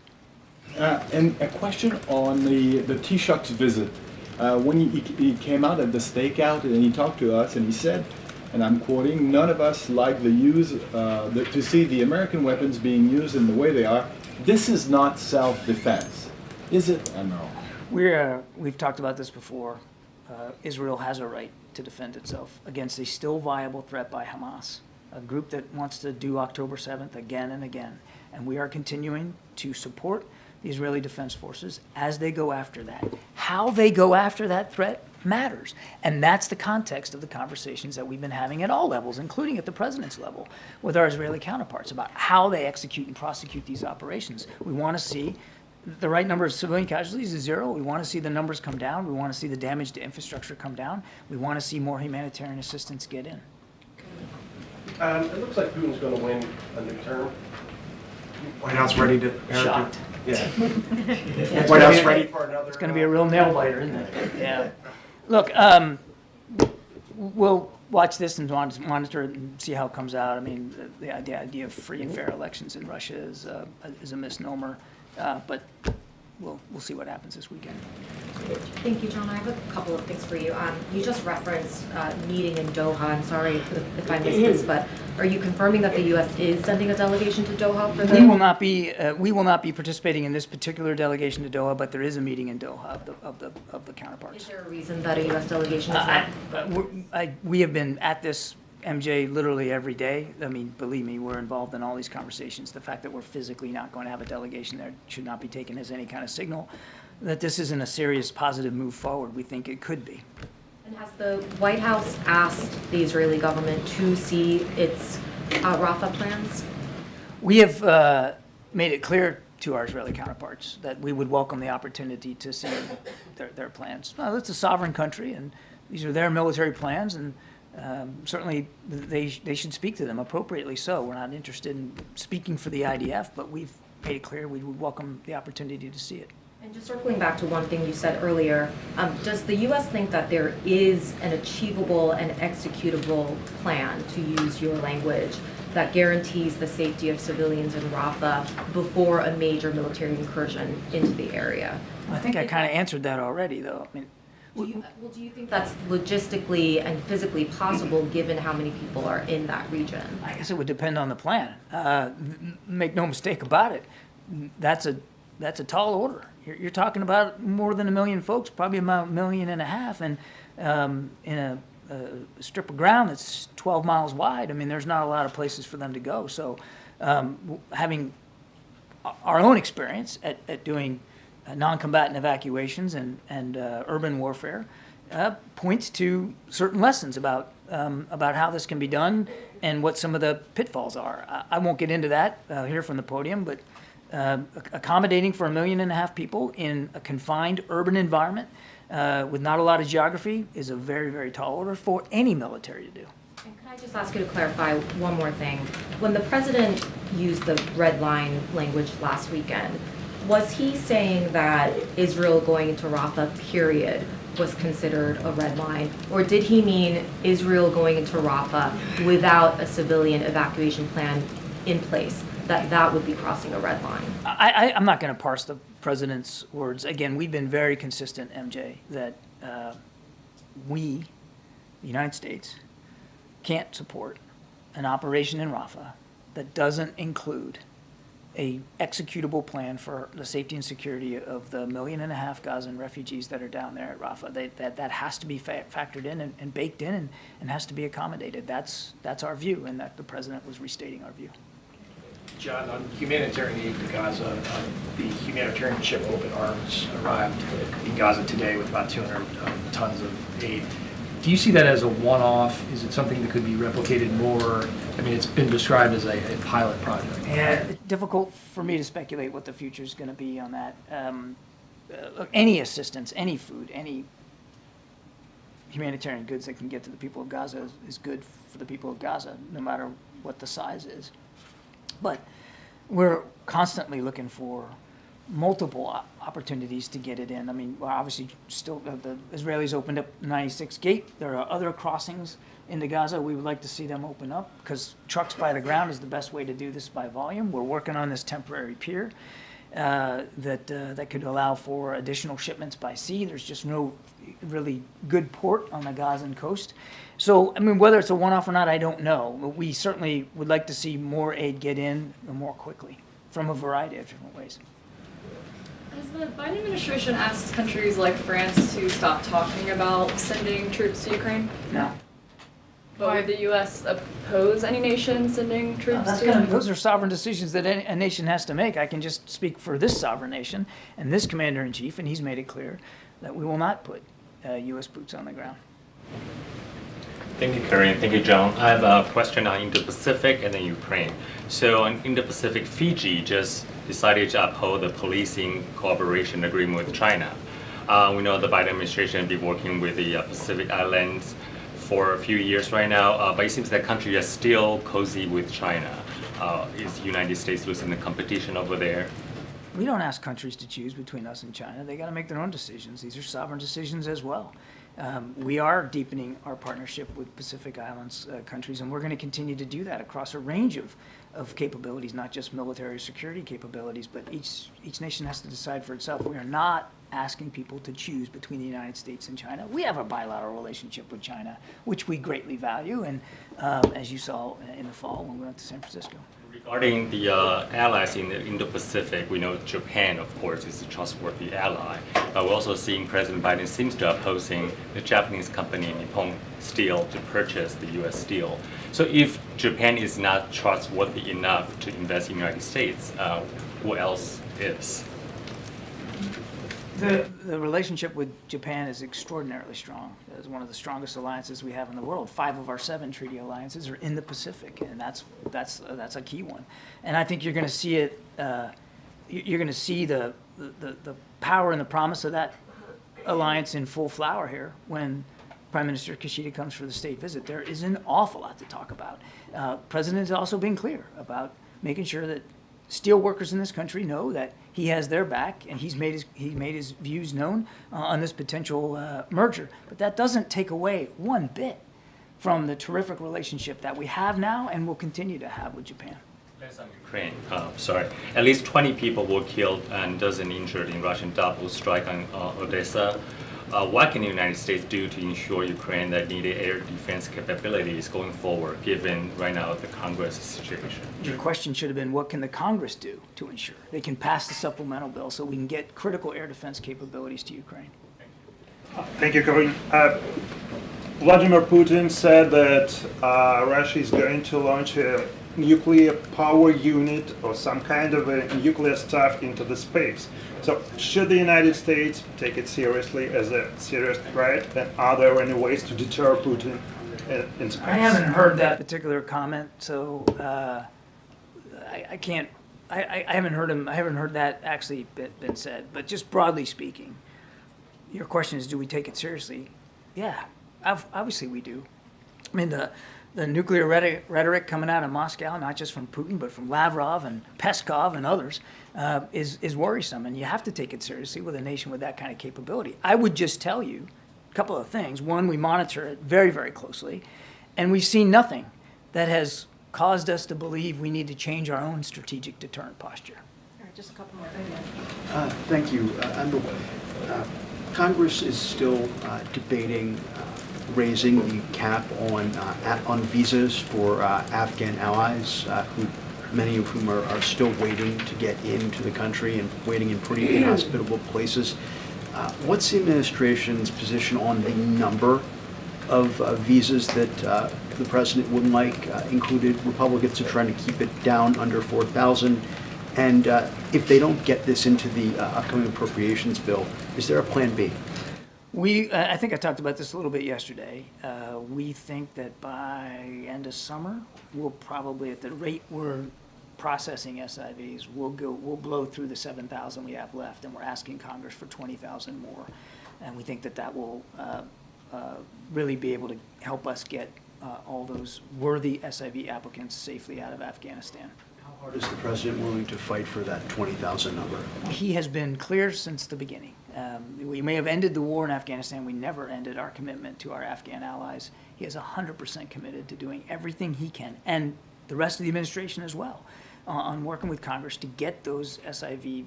And a question on the Taoiseach's visit. When he came out at the stakeout and he talked to us and he said, and I'm quoting, "None of us like the use to see the American weapons being used in the way they are. This is not self-defense, is it?" Admiral? We've talked about this before. Israel has a right to defend itself against a still viable threat by Hamas, a group that wants to do October 7th again and again. And we are continuing to support the Israeli Defense Forces as they go after that. How they go after that threat matters. And that's the context of the conversations that we've been having at all levels, including at the president's level, with our Israeli counterparts about how they execute and prosecute these operations. We want to see the right number of civilian casualties is 0. We want to see the numbers come down. We want to see the damage to infrastructure come down. We want to see more humanitarian assistance get in. It looks like Putin's going to win a new term. White House ready to... Shocked. Yeah. Yeah, White House ready for another... It's going to be a real nail biter, isn't it? Yeah. Look, we'll watch this and monitor it and see how it comes out. I mean, the idea of free and fair elections in Russia is a misnomer, but we'll see what happens this weekend. Thank you, John. I have a couple of things for you. You just referenced meeting in Doha. I'm sorry if I missed this, but are you confirming that the U.S. is sending a delegation to Doha for the? We will not be participating in this particular delegation to Doha, but there is a meeting in Doha of the counterparts. Is there a reason that a U.S. delegation is not? We have been at this, MJ, literally every day. I mean, believe me, we're involved in all these conversations. The fact that we're physically not going to have a delegation there should not be taken as any kind of signal that this isn't a serious positive move forward. We think it could be. And has the White House asked the Israeli government to see its Rafah plans? We have made it clear to our Israeli counterparts that we would welcome the opportunity to see their plans. Well, it's a sovereign country, and these are their military plans, and certainly they should speak to them appropriately so. We're not interested in speaking for the IDF, but we've made it clear we would welcome the opportunity to see it. And just circling back to one thing you said earlier, does the U.S. think that there is an achievable and executable plan, to use your language, that guarantees the safety of civilians in Rafah before a major military incursion into the area? I think I kind of answered that already, though. I mean, do you think that's logistically and physically possible given how many people are in that region? I guess it would depend on the plan. Make no mistake about it. That's a tall order. You're talking about more than 1 million folks, probably about 1.5 million, and in a strip of ground that's 12 miles wide. I mean, there's not a lot of places for them to go. So having our own experience at doing non-combatant evacuations and urban warfare points to certain lessons about how this can be done and what some of the pitfalls are. I won't get into that here from the podium, but accommodating for 1.5 million people in a confined urban environment with not a lot of geography is a very, very tall order for any military to do. And could I just ask you to clarify one more thing? When the president used the red line language last weekend, was he saying that Israel going into Rafah, period, was considered a red line? Or did he mean Israel going into Rafah without a civilian evacuation plan in place, that would be crossing a red line? I'm not going to parse the president's words. Again, we've been very consistent, MJ, that we, the United States, can't support an operation in Rafah that doesn't include a executable plan for the safety and security of the 1.5 million Gazan refugees that are down there at Rafah. That has to be factored in and baked in and has to be accommodated. That's our view, and that the president was restating our view. John, on humanitarian aid to Gaza, the humanitarian ship Open Arms arrived in Gaza today with about 200 tons of aid. Do you see that as a one-off? Is it something that could be replicated more? I mean, it's been described as a pilot project. Yeah, it's difficult for me to speculate what the future is going to be on that. Look, any assistance, any food, any humanitarian goods that can get to the people of Gaza is good for the people of Gaza, no matter what the size is. But we're constantly looking for multiple opportunities to get it in. I mean, well, obviously, still the Israelis opened up 96 gate. There are other crossings into Gaza. We would like to see them open up because trucks by the ground is the best way to do this by volume. We're working on this temporary pier that could allow for additional shipments by sea. There's just no really good port on the Gazan coast. So, I mean, whether it's a one-off or not, I don't know. But we certainly would like to see more aid get in more quickly from a variety of different ways. Has the Biden administration asked countries like France to stop talking about sending troops to Ukraine? No. But would the U.S. oppose any nation sending troops to Ukraine? Those are sovereign decisions that a nation has to make. I can just speak for this sovereign nation and this commander-in-chief, and he's made it clear that we will not put U.S. boots on the ground. Thank you, Karine. Thank you, John. I have a question on Indo-Pacific and then Ukraine. So on Indo-Pacific, Fiji just decided to uphold the policing cooperation agreement with China. We know the Biden administration has been working with the Pacific Islands for a few years right now, but it seems that country is still cozy with China. Is the United States losing the competition over there? We don't ask countries to choose between us and China. They got to make their own decisions. These are sovereign decisions as well. We are deepening our partnership with Pacific Islands countries, and we're going to continue to do that across a range of capabilities, not just military security capabilities, but each nation has to decide for itself. We are not asking people to choose between the United States and China. We have a bilateral relationship with China, which we greatly value, and as you saw in the fall when we went to San Francisco. Regarding the allies in the Indo-Pacific, we know Japan, of course, is a trustworthy ally. But we're also seeing President Biden seems to opposing the Japanese company Nippon Steel to purchase the U.S. steel. So if Japan is not trustworthy enough to invest in the United States, who else is? The relationship with Japan is extraordinarily strong. It's one of the strongest alliances we have in the world. 5 of our 7 treaty alliances are in the Pacific, and that's a key one. And I think you're going to see it. You're going to see the power and the promise of that alliance in full flower here when Prime Minister Kishida comes for the state visit. There is an awful lot to talk about. President has also been clear about making sure that steel workers in this country know that he has their back, and he made his views known on this potential merger. But that doesn't take away one bit from the terrific relationship that we have now and will continue to have with Japan. Ukraine, sorry. At least 20 people were killed and dozens injured in Russian double strike on Odessa. What can the United States do to ensure Ukraine that needed air defense capabilities going forward, given right now the Congress situation? Your question should have been, what can the Congress do to ensure they can pass the supplemental bill so we can get critical air defense capabilities to Ukraine? Thank you, Karine. Vladimir Putin said that Russia is going to launch a nuclear power unit or some kind of a nuclear stuff into the space. So should the United States take it seriously as a serious threat, and are there any ways to deter Putin in space? I haven't heard that particular comment, so I can't. I haven't heard him. I haven't heard that actually been said. But just broadly speaking, your question is, do we take it seriously? Yeah, obviously we do. I mean, the nuclear rhetoric coming out of Moscow, not just from Putin, but from Lavrov and Peskov and others, is worrisome. And you have to take it seriously with a nation with that kind of capability. I would just tell you a couple of things. One, we monitor it very, very closely. And we've seen nothing that has caused us to believe we need to change our own strategic deterrent posture. All right, just a couple more. Thank you. Congress is still debating raising the cap on visas for Afghan allies, many of whom are still waiting to get into the country and waiting in pretty inhospitable places. What's the administration's position on the number of visas that the president would like included? Republicans are trying to keep it down under 4,000. And if they don't get this into the upcoming appropriations bill, is there a plan B? I think I talked about this a little bit yesterday. We think that by end of summer, we'll probably, at the rate we're processing SIVs, we'll blow through the 7,000 we have left, and we're asking Congress for 20,000 more. And we think that that will really be able to help us get all those worthy SIV applicants safely out of Afghanistan. How hard is the president willing to fight for that 20,000 number? He has been clear since the beginning. We may have ended the war in Afghanistan. We never ended our commitment to our Afghan allies. He is 100% committed to doing everything he can, and the rest of the administration as well, on working with Congress to get those SIV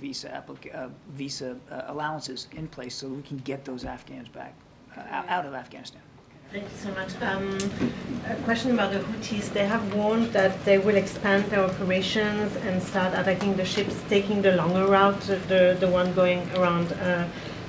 visa allowances in place so we can get those Afghans back out of Afghanistan. Thank you so much. A question about the Houthis. They have warned that they will expand their operations and start attacking the ships taking the longer route, the one going around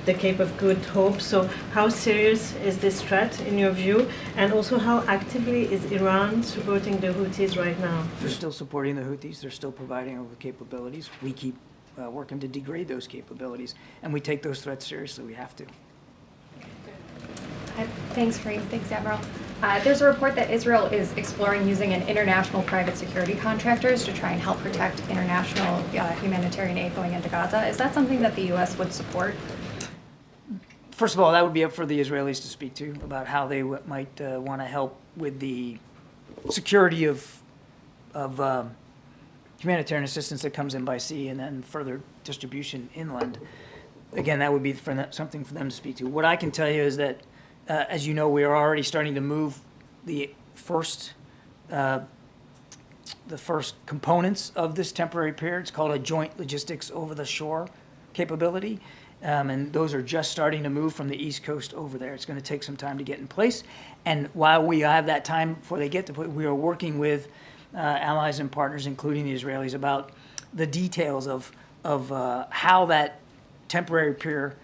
the Cape of Good Hope. So how serious is this threat in your view? And also, how actively is Iran supporting the Houthis right now? They're still supporting the Houthis. They're still providing all the capabilities. We keep working to degrade those capabilities, and we take those threats seriously. We have to. Thanks, Karine. Thanks, Admiral. There's a report that Israel is exploring using an international private security contractors to try and help protect international humanitarian aid going into Gaza. Is that something that the U.S. would support? First of all, that would be up for the Israelis to speak to about how they might want to help with the security of humanitarian assistance that comes in by sea and then further distribution inland. Again, that would be something for them to speak to. What I can tell you is that, as you know, we are already starting to move the first components of this temporary pier. It's called a joint logistics over the shore capability. And those are just starting to move from the East Coast over there. It's going to take some time to get in place. And while we have that time before they get to place, we are working with allies and partners, including the Israelis, about the details of how that temporary pier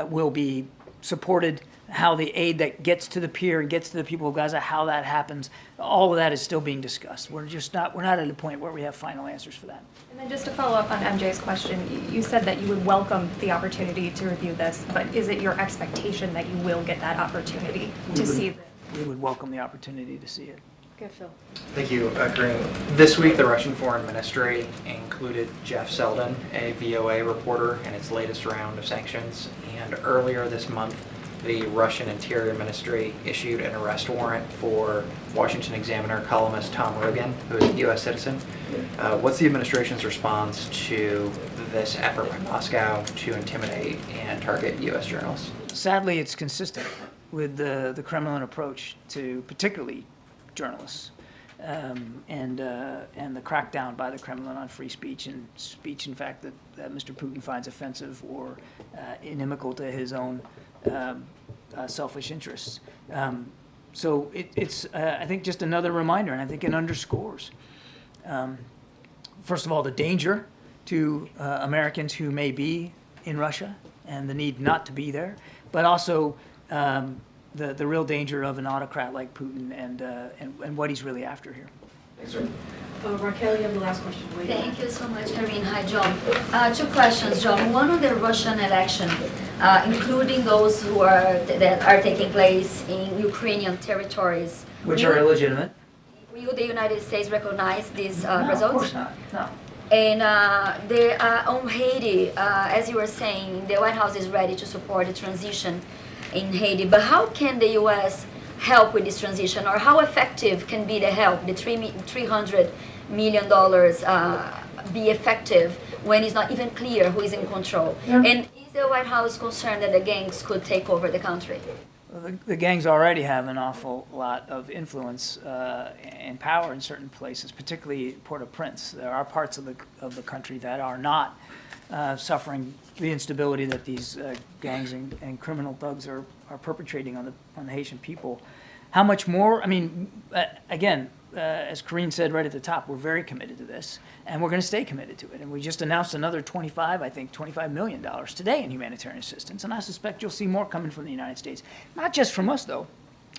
will be supported, how the aid that gets to the pier and gets to the people of Gaza, how that happens. All of that is still being discussed. We're not at a point where we have final answers for that. And then just to follow up on MJ's question, you said that you would welcome the opportunity to review this, but is it your expectation that you will get that opportunity to see this? We would welcome the opportunity to see it. Good, Phil. Thank you, Karine. This week, the Russian Foreign Ministry included Jeff Selden, a VOA reporter, in its latest round of sanctions. And earlier this month, the Russian Interior Ministry issued an arrest warrant for Washington Examiner columnist Tom Rogin, who is a U.S. citizen. What's the administration's response to this effort by Moscow to intimidate and target U.S. journalists? Sadly, it's consistent with the Kremlin approach to particularly journalists and the crackdown by the Kremlin on free speech and speech, in fact, that Mr. Putin finds offensive or inimical to his own selfish interests. So it's, I think, just another reminder, and I think it underscores, first of all, the danger to Americans who may be in Russia and the need not to be there, but also the real danger of an autocrat like Putin and what he's really after here. Thanks, sir. Raquel, you have the last question. Thank you so much, Karine. Hi, John. Two questions, John. One on the Russian election, including those that are taking place in Ukrainian territories. Which are illegitimate. Will the United States recognize these results? No, of course not. No. And on Haiti, as you were saying, the White House is ready to support the transition in Haiti. But how can the U.S. help with this transition, or how effective can be the help, the $300 million be effective when it's not even clear who is in control? Yeah. And is the White House concerned that the gangs could take over the country? Well, the gangs already have an awful lot of influence and power in certain places, particularly Port-au-Prince. There are parts of the country that are not suffering the instability that these gangs and criminal thugs are perpetrating on the Haitian people. How much more? I mean, again, as Karine said right at the top, we're very committed to this, and we're going to stay committed to it. And we just announced another $25 million today in humanitarian assistance, and I suspect you'll see more coming from the United States. Not just from us, though,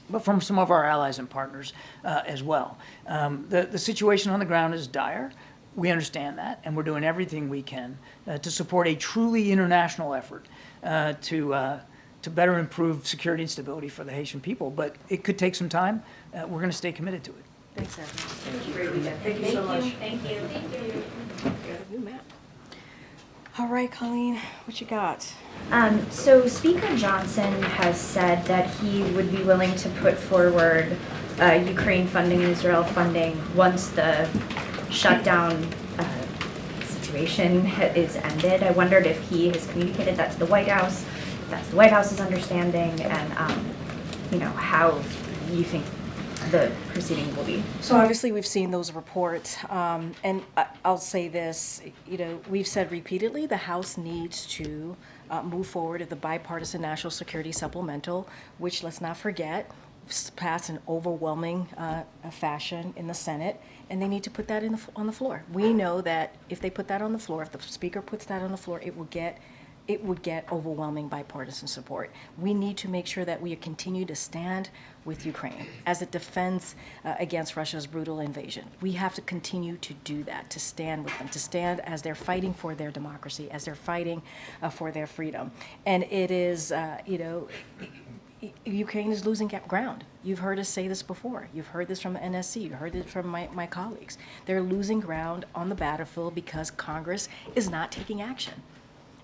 but from some of our allies and partners as well. The situation on the ground is dire. We understand that, and we're doing everything we can to support a truly international effort to better improve security and stability for the Haitian people. But it could take some time. We're going to stay committed to it. Thanks, Evan. Thank you. Thank you so much. Thank you. Thank you. New map. All right, Colleen, what you got? So Speaker Johnson has said that he would be willing to put forward Ukraine funding and Israel funding once the shutdown situation is ended. I wondered if he has communicated that to the White House, if that's the White House's understanding, and how you think the proceeding will be. So obviously we've seen those reports, and I'll say this, we've said repeatedly the House needs to move forward with the bipartisan national security supplemental, which, let's not forget, passed in overwhelming fashion in the Senate, and they need to put that on the floor. We know that if they put that on the floor, if the Speaker puts that on the floor, it would get overwhelming bipartisan support. We need to make sure that we continue to stand with Ukraine as it defends against Russia's brutal invasion. We have to continue to do that, to stand with them, to stand as they're fighting for their democracy, as they're fighting for their freedom. And it is, Ukraine is losing ground. You've heard us say this before. You've heard this from the NSC. You heard it from my colleagues. They're losing ground on the battlefield because Congress is not taking action.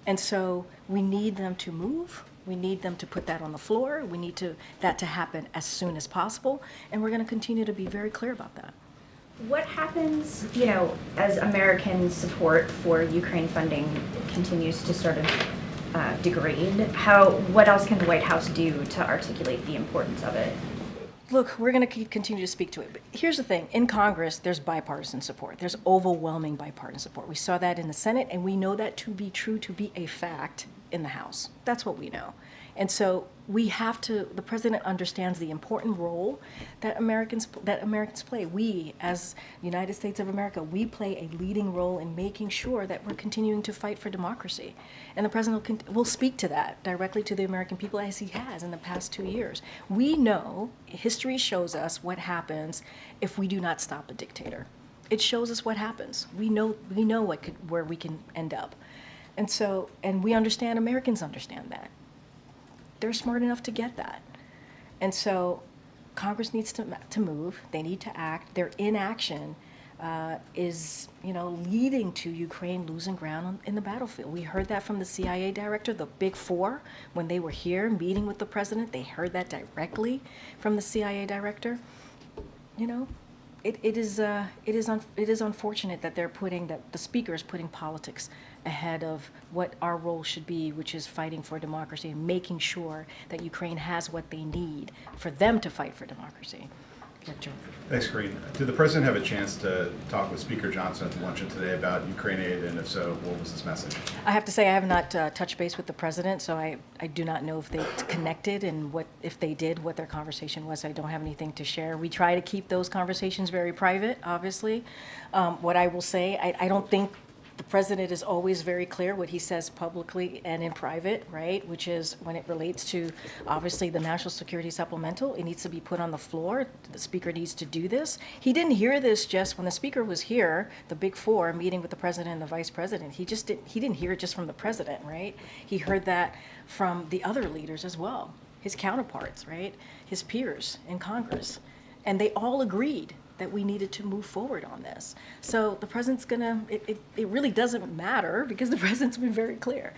And so we need them to move. We need them to put that on the floor. We need that to happen as soon as possible. And we're going to continue to be very clear about that. What happens, as American support for Ukraine funding continues to sort of degrade? What else can the White House do to articulate the importance of it? Look, we're going to continue to speak to it. But here's the thing. In Congress, there's bipartisan support. There's overwhelming bipartisan support. We saw that in the Senate, and we know that to be true, to be a fact in the House. That's what we know. And so the president understands the important role that Americans play. We, as United States of America, we play a leading role in making sure that we're continuing to fight for democracy. And the president will speak to that directly to the American people, as he has in the past 2 years. We know, history shows us what happens if we do not stop a dictator. It shows us what happens. We know where we can end up. And we understand, Americans understand that. They're smart enough to get that. And so Congress needs to move. They need to act. Their inaction is, leading to Ukraine losing ground in the battlefield. We heard that from the CIA director, the Big Four, when they were here meeting with the president. They heard that directly from the CIA director. It is unfortunate that the speaker is putting politics ahead of what our role should be, which is fighting for democracy and making sure that Ukraine has what they need for them to fight for democracy. Thanks, Karine. Did the president have a chance to talk with Speaker Johnson at the luncheon today about Ukraine aid, and if so, what was his message? I have to say I have not touched base with the president, so I do not know if they connected and if they did, what their conversation was. I don't have anything to share. We try to keep those conversations very private, obviously. What I will say, I don't think the president is always very clear what he says publicly and in private, right? Which is when it relates to, obviously, the National Security Supplemental, it needs to be put on the floor. The speaker needs to do this. He didn't hear this just when the speaker was here, the Big Four, meeting with the president and the vice president. He didn't hear it just from the president, right? He heard that from the other leaders as well, his counterparts, right? His peers in Congress. And they all agreed that we needed to move forward on this. So the president's it really doesn't matter because the president's been very clear.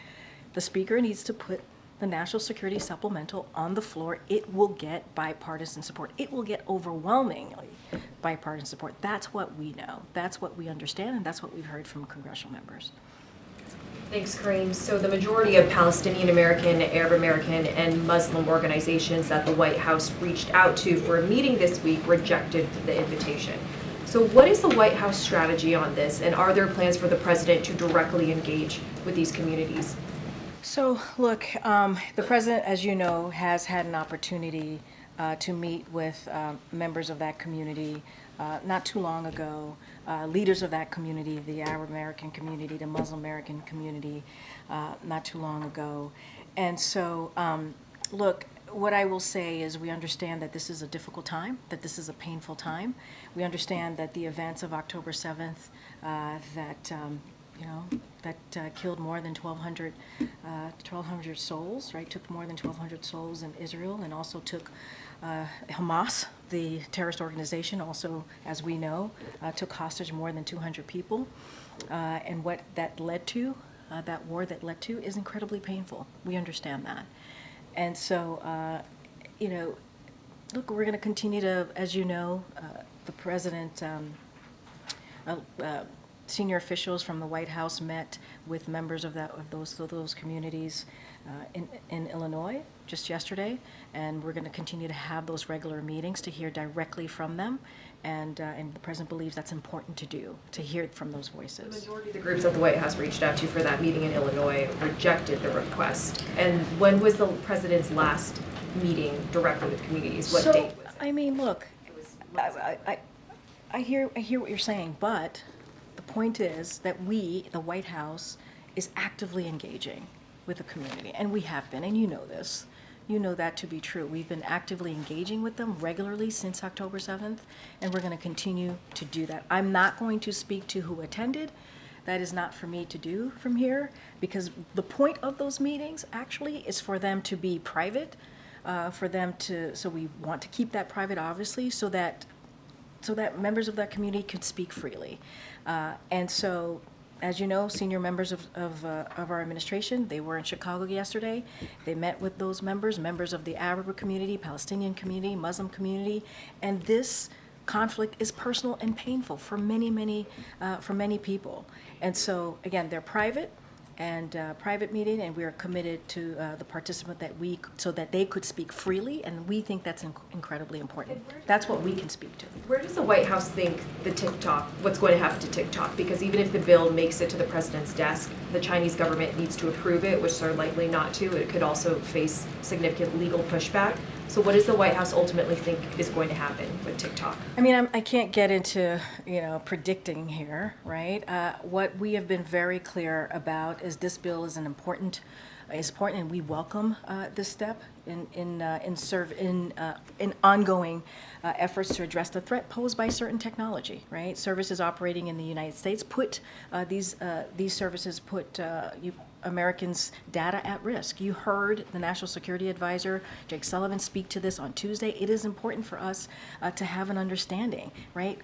The speaker needs to put the National Security Supplemental on the floor. It will get bipartisan support. It will get overwhelmingly bipartisan support. That's what we know. That's what we understand, and that's what we've heard from congressional members. Thanks, Karine. So the majority of Palestinian American, Arab American, and Muslim organizations that the White House reached out to for a meeting this week rejected the invitation. So what is the White House strategy on this, and are there plans for the president to directly engage with these communities? So look, the president, as you know, has had an opportunity to meet with members of that community not too long ago, leaders of that community, the Arab American community, the Muslim American community, not too long ago. And so, look, what I will say is we understand that this is a difficult time, that this is a painful time. We understand that the events of October 7th that killed more than 1,200 souls, right? Took more than 1,200 souls in Israel, and also took Hamas, the terrorist organization, also, as we know, took hostage more than 200 people. And what that led to, that war that led to, is incredibly painful. We understand that. And so, look, we're going to continue to, as you know, the president, senior officials from the White House met with members of those communities in Illinois just yesterday, and we're going to continue to have those regular meetings to hear directly from them, and the president believes that's important to do, to hear it from those voices. The majority of the groups that the White House reached out to for that meeting in Illinois rejected the request. And when was the president's last meeting directly with communities? What date was it? I mean, look, I hear what you're saying, but the point is that we, the White House, is actively engaging with the community, and we have been, and you know this. You know that to be true. We've been actively engaging with them regularly since October 7th, and we're going to continue to do that. I'm not going to speak to who attended. That is not for me to do from here, because the point of those meetings actually is for them to be private. for them to, so we want to keep that private, obviously, so that members of that community could speak freely. And so, as you know, senior members of our administration, they were in Chicago yesterday. They met with those members of the Arab community, Palestinian community, Muslim community, and this conflict is personal and painful for many people. And so, again, they're private meeting, and we are committed to the participant so that they could speak freely, and we think that's incredibly important. That's what we can speak to. Where does the White House think what's going to happen to TikTok? Because even if the bill makes it to the president's desk, the Chinese government needs to approve it, which they're likely not to. It could also face significant legal pushback. So what does the White House ultimately think is going to happen with TikTok? I mean, I can't get into, predicting here, right? What we have been very clear about is this bill is important, and we welcome this step in ongoing efforts to address the threat posed by certain technology, right? Services operating in the United States these services put Americans' data at risk. You heard the National Security Advisor, Jake Sullivan, speak to this on Tuesday. It is important for us to have an understanding, right,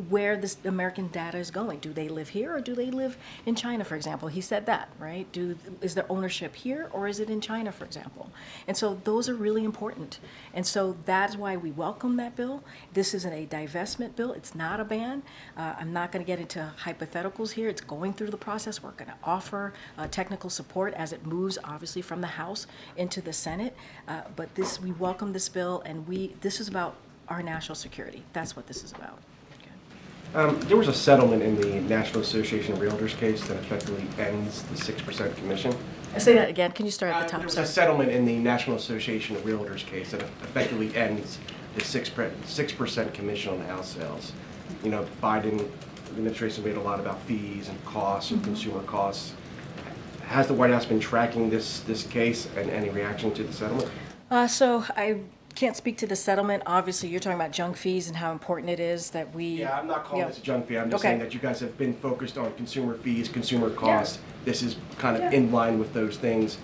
where this American data is going. Do they live here or do they live in China, for example? He said that, right? Is their ownership here or is it in China, for example? And so those are really important. And so that's why we welcome that bill. This isn't a divestment bill. It's not a ban. I'm not going to get into hypotheticals here. It's going through the process. We're going to offer technical support as it moves, obviously, from the House into the Senate. But we welcome this bill, and this is about our national security. That's what this is about. There was a settlement in the National Association of Realtors case that effectively ends the 6% commission. Say that again. Can you start at the top? There was a settlement in the National Association of Realtors case that effectively ends the 6% commission on house sales. Biden administration made a lot about fees and costs and consumer costs. Has the White House been tracking this case, and any reaction to the settlement? So I can't speak to the settlement. Obviously, you're talking about junk fees and how important it is that we... Yeah, I'm not calling this a junk fee. I'm just saying that you guys have been focused on consumer fees, consumer costs. Yeah. This is kind of in line with those things.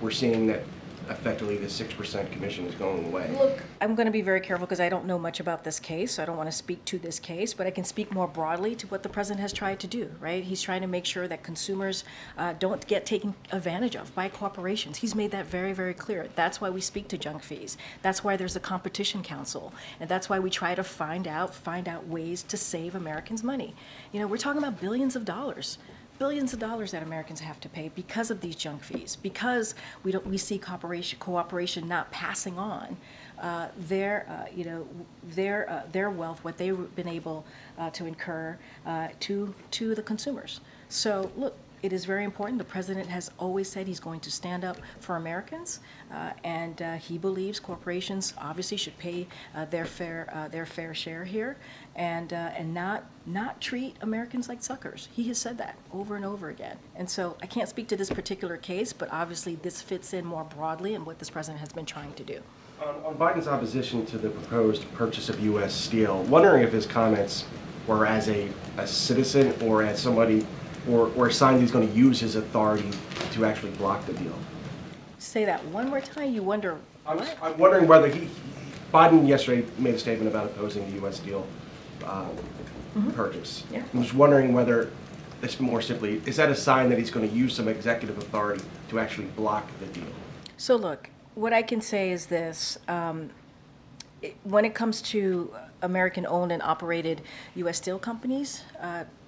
We're seeing that effectively the 6% commission is going away. Look, I'm going to be very careful because I don't know much about this case, so I don't want to speak to this case, but I can speak more broadly to what the president has tried to do, right? He's trying to make sure that consumers don't get taken advantage of by corporations. He's made that very, very clear. That's why we speak to junk fees. That's why there's a competition council, and that's why we try to find out ways to save Americans money. We're talking about billions of dollars that Americans have to pay because of these junk fees, because we see cooperation not passing on their wealth, what they've been able to incur to the consumers. So look, it is very important. The president has always said he's going to stand up for Americans, and he believes corporations obviously should pay their fair share here, and not treat Americans like suckers. He has said that over and over again. And so I can't speak to this particular case, but obviously this fits in more broadly in what this president has been trying to do. On Biden's opposition to the proposed purchase of U.S. steel, wondering if his comments were as a citizen or as somebody, or a sign that he's going to use his authority to actually block the deal. Say that one more time. You wonder what? I'm wondering whether Biden yesterday made a statement about opposing the U.S. steel purchase. Yeah. I'm just wondering whether, it's more simply, is that a sign that he's going to use some executive authority to actually block the deal? So look, what I can say is this. When it comes to American-owned and operated U.S. steel companies,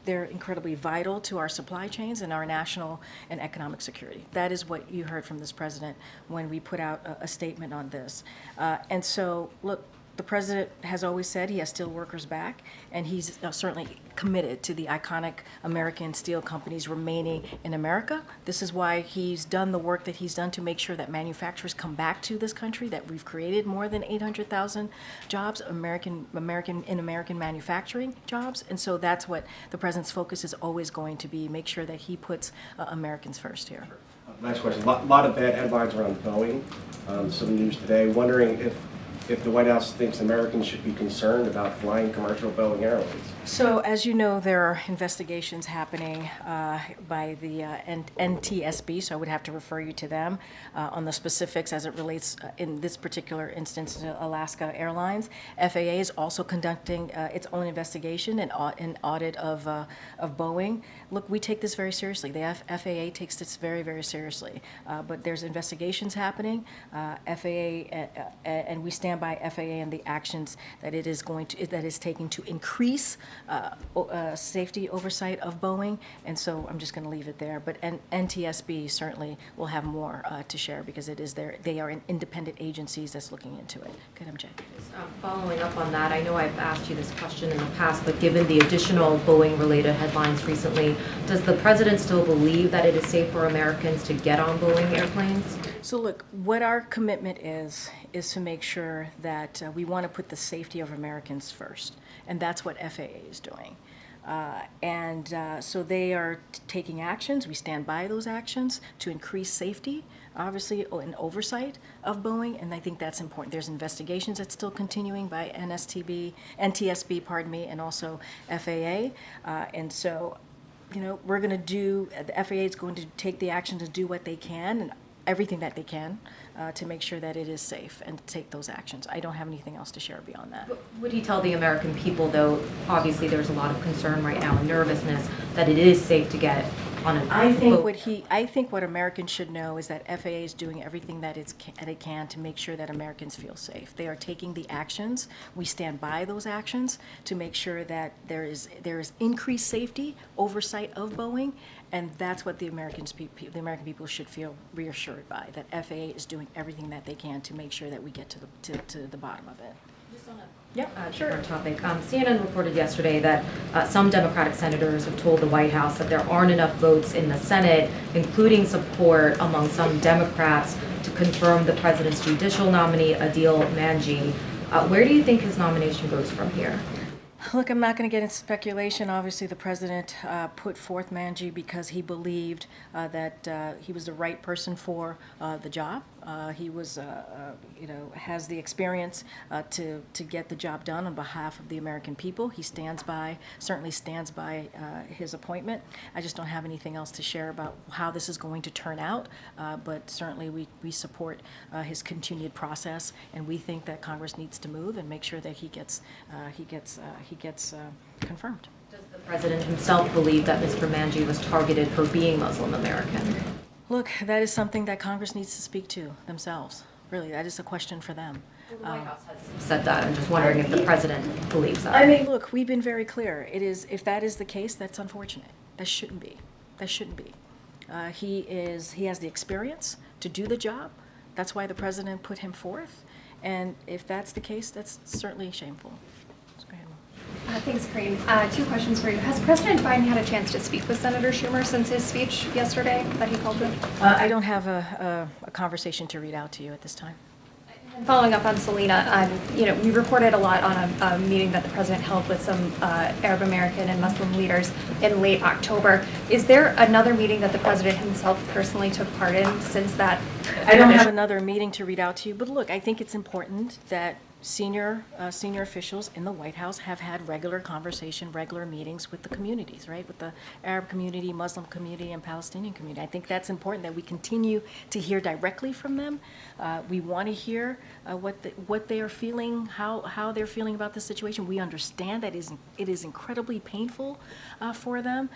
they're incredibly vital to our supply chains and our national and economic security. That is what you heard from this president when we put out a statement on this. And so, look, the president has always said he has steel workers back, and he's certainly committed to the iconic American steel companies remaining in America. This is why he's done the work that he's done to make sure that manufacturers come back to this country, that we've created more than 800,000 jobs, American manufacturing jobs. And so that's what the president's focus is always going to be, make sure that he puts Americans first here. Last question. A lot of bad headlines around Boeing. Some news today. Wondering if the White House thinks Americans should be concerned about flying commercial Boeing Airlines. So, as you know, there are investigations happening by the NTSB, so I would have to refer you to them on the specifics as it relates, in this particular instance, to Alaska Airlines. FAA is also conducting its own investigation and an audit of Boeing. Look, we take this very seriously. The FAA takes this very, very seriously. But there's investigations happening. FAA, and we stand by FAA and the actions that it is taking to increase safety oversight of Boeing, and so I'm just going to leave it there. But NTSB certainly will have more to share because they are independent agencies that's looking into it. Good, MJ. Following up on that, I know I've asked you this question in the past, but given the additional Boeing-related headlines recently, does the president still believe that it is safe for Americans to get on Boeing airplanes? So look, what our commitment is to make sure that we want to put the safety of Americans first, and that's what FAA is doing. So they are taking actions. We stand by those actions to increase safety, obviously, and oversight of Boeing, and I think that's important. There's investigations that's still continuing by NTSB, and also FAA, and so, we're going to do. The FAA is going to take the action to do what they can and everything that they can to make sure that it is safe and take those actions. I don't have anything else to share beyond that. Would he tell the American people, though, obviously there's a lot of concern right now and nervousness, that it is safe to get on a boat? I think what Americans should know is that FAA is doing everything that it can to make sure that Americans feel safe. They are taking the actions. We stand by those actions to make sure that there is increased safety, oversight of Boeing, and that's what the American people should feel reassured by, that FAA is doing everything that they can to make sure that we get to the bottom of it. Sure. Topic. CNN reported yesterday that some Democratic senators have told the White House that there aren't enough votes in the Senate, including support among some Democrats, to confirm the president's judicial nominee, Adil Manji. Where do you think his nomination goes from here? Look, I'm not going to get into speculation. Obviously, the president put forth Manji because he believed that he was the right person for the job. He was, has the experience to get the job done on behalf of the American people. He certainly stands by his appointment. I just don't have anything else to share about how this is going to turn out, but certainly we support his continued process, and we think that Congress needs to move and make sure that he gets confirmed. Does the president himself believe that Mr. Manji was targeted for being Muslim American? Look, that is something that Congress needs to speak to themselves. Really, that is a question for them. Well, the White House has said that. I'm just wondering if the president believes that. I mean, look, we've been very clear. If that is the case, that's unfortunate. That shouldn't be. That shouldn't be. He has the experience to do the job. That's why the president put him forth. And if that's the case, that's certainly shameful. Thanks, Karine. Two questions for you. Has President Biden had a chance to speak with Senator Schumer since his speech yesterday that he called him? I don't have a conversation to read out to you at this time. And following up on Selena, we reported a lot on a meeting that the president held with some Arab American and Muslim leaders in late October. Is there another meeting that the president himself personally took part in since that? I don't have another meeting to read out to you, but look, I think it's important that senior officials in the White House have had regular meetings with the communities, right? With the Arab community, Muslim community, and Palestinian community. I think that's important that we continue to hear directly from them. We want to hear what they are feeling, how they're feeling about the situation. We understand that it is incredibly painful for them,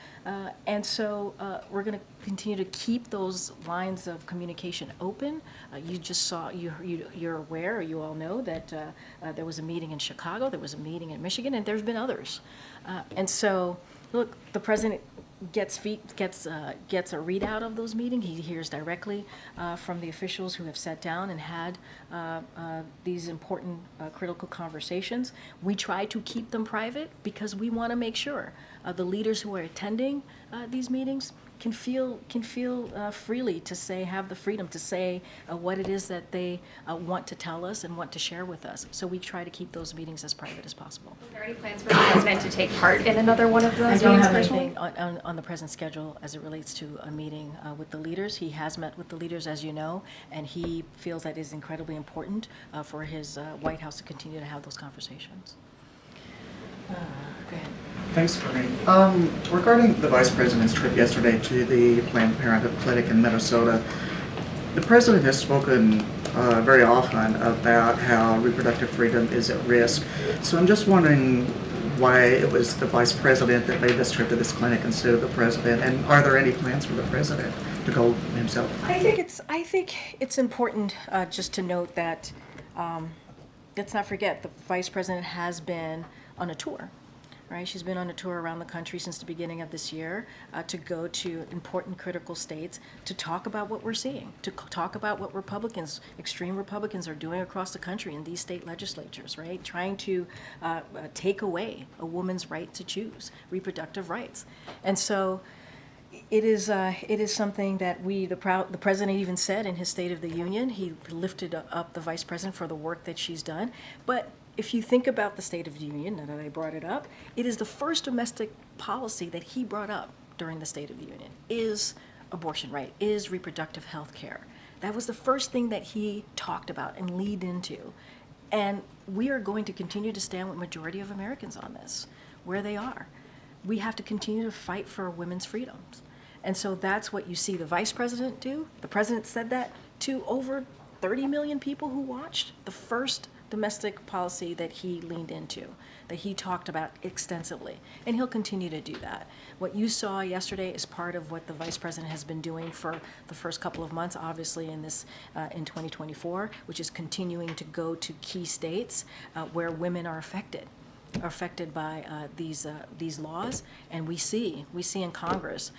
and so we're going to continue to keep those lines of communication open. You just saw, you're aware, or you all know that there was a meeting in Chicago, there was a meeting in Michigan, and there's been others. And so, look, the president gets a readout of those meetings. He hears directly from the officials who have sat down and had these important critical conversations. We try to keep them private because we want to make sure the leaders who are attending these meetings can feel freely to have the freedom to say what it is that they want to tell us and want to share with us. So we try to keep those meetings as private as possible. Is there any plans for the president to take part in another one of those meetings? I don't have anything on the president's schedule as it relates to a meeting with the leaders. He has met with the leaders, as you know, and he feels that it is incredibly important for his White House to continue to have those conversations. Thanks, Karine. Regarding the Vice President's trip yesterday to the Planned Parenthood clinic in Minnesota, the President has spoken very often about how reproductive freedom is at risk. So I'm just wondering why it was the Vice President that made this trip to this clinic instead of the President, and are there any plans for the President to go himself? I think it's important just to note that let's not forget the Vice President has been on a tour. Right, she's been on a tour around the country since the beginning of this year to go to important critical states to talk about what we're seeing, to talk about what Republicans, extreme Republicans, are doing across the country in these state legislatures, right? Trying to take away a woman's right to choose, reproductive rights. And so it is something that the President even said in his State of the Union. He lifted up the Vice President for the work that she's done. But if you think about the State of the Union, now that I brought it up, it is the first domestic policy that he brought up during the State of the Union, is abortion right, is reproductive health care. That was the first thing that he talked about and leaned into. And we are going to continue to stand with majority of Americans on this, where they are. We have to continue to fight for women's freedoms. And so that's what you see the Vice President do. The President said that to over 30 million people who watched the first domestic policy that he leaned into, that he talked about extensively, and he'll continue to do that. What you saw yesterday is part of what the Vice President has been doing for the first couple of months, obviously in 2024, which is continuing to go to key states where women are affected by these laws. And we see in Congress,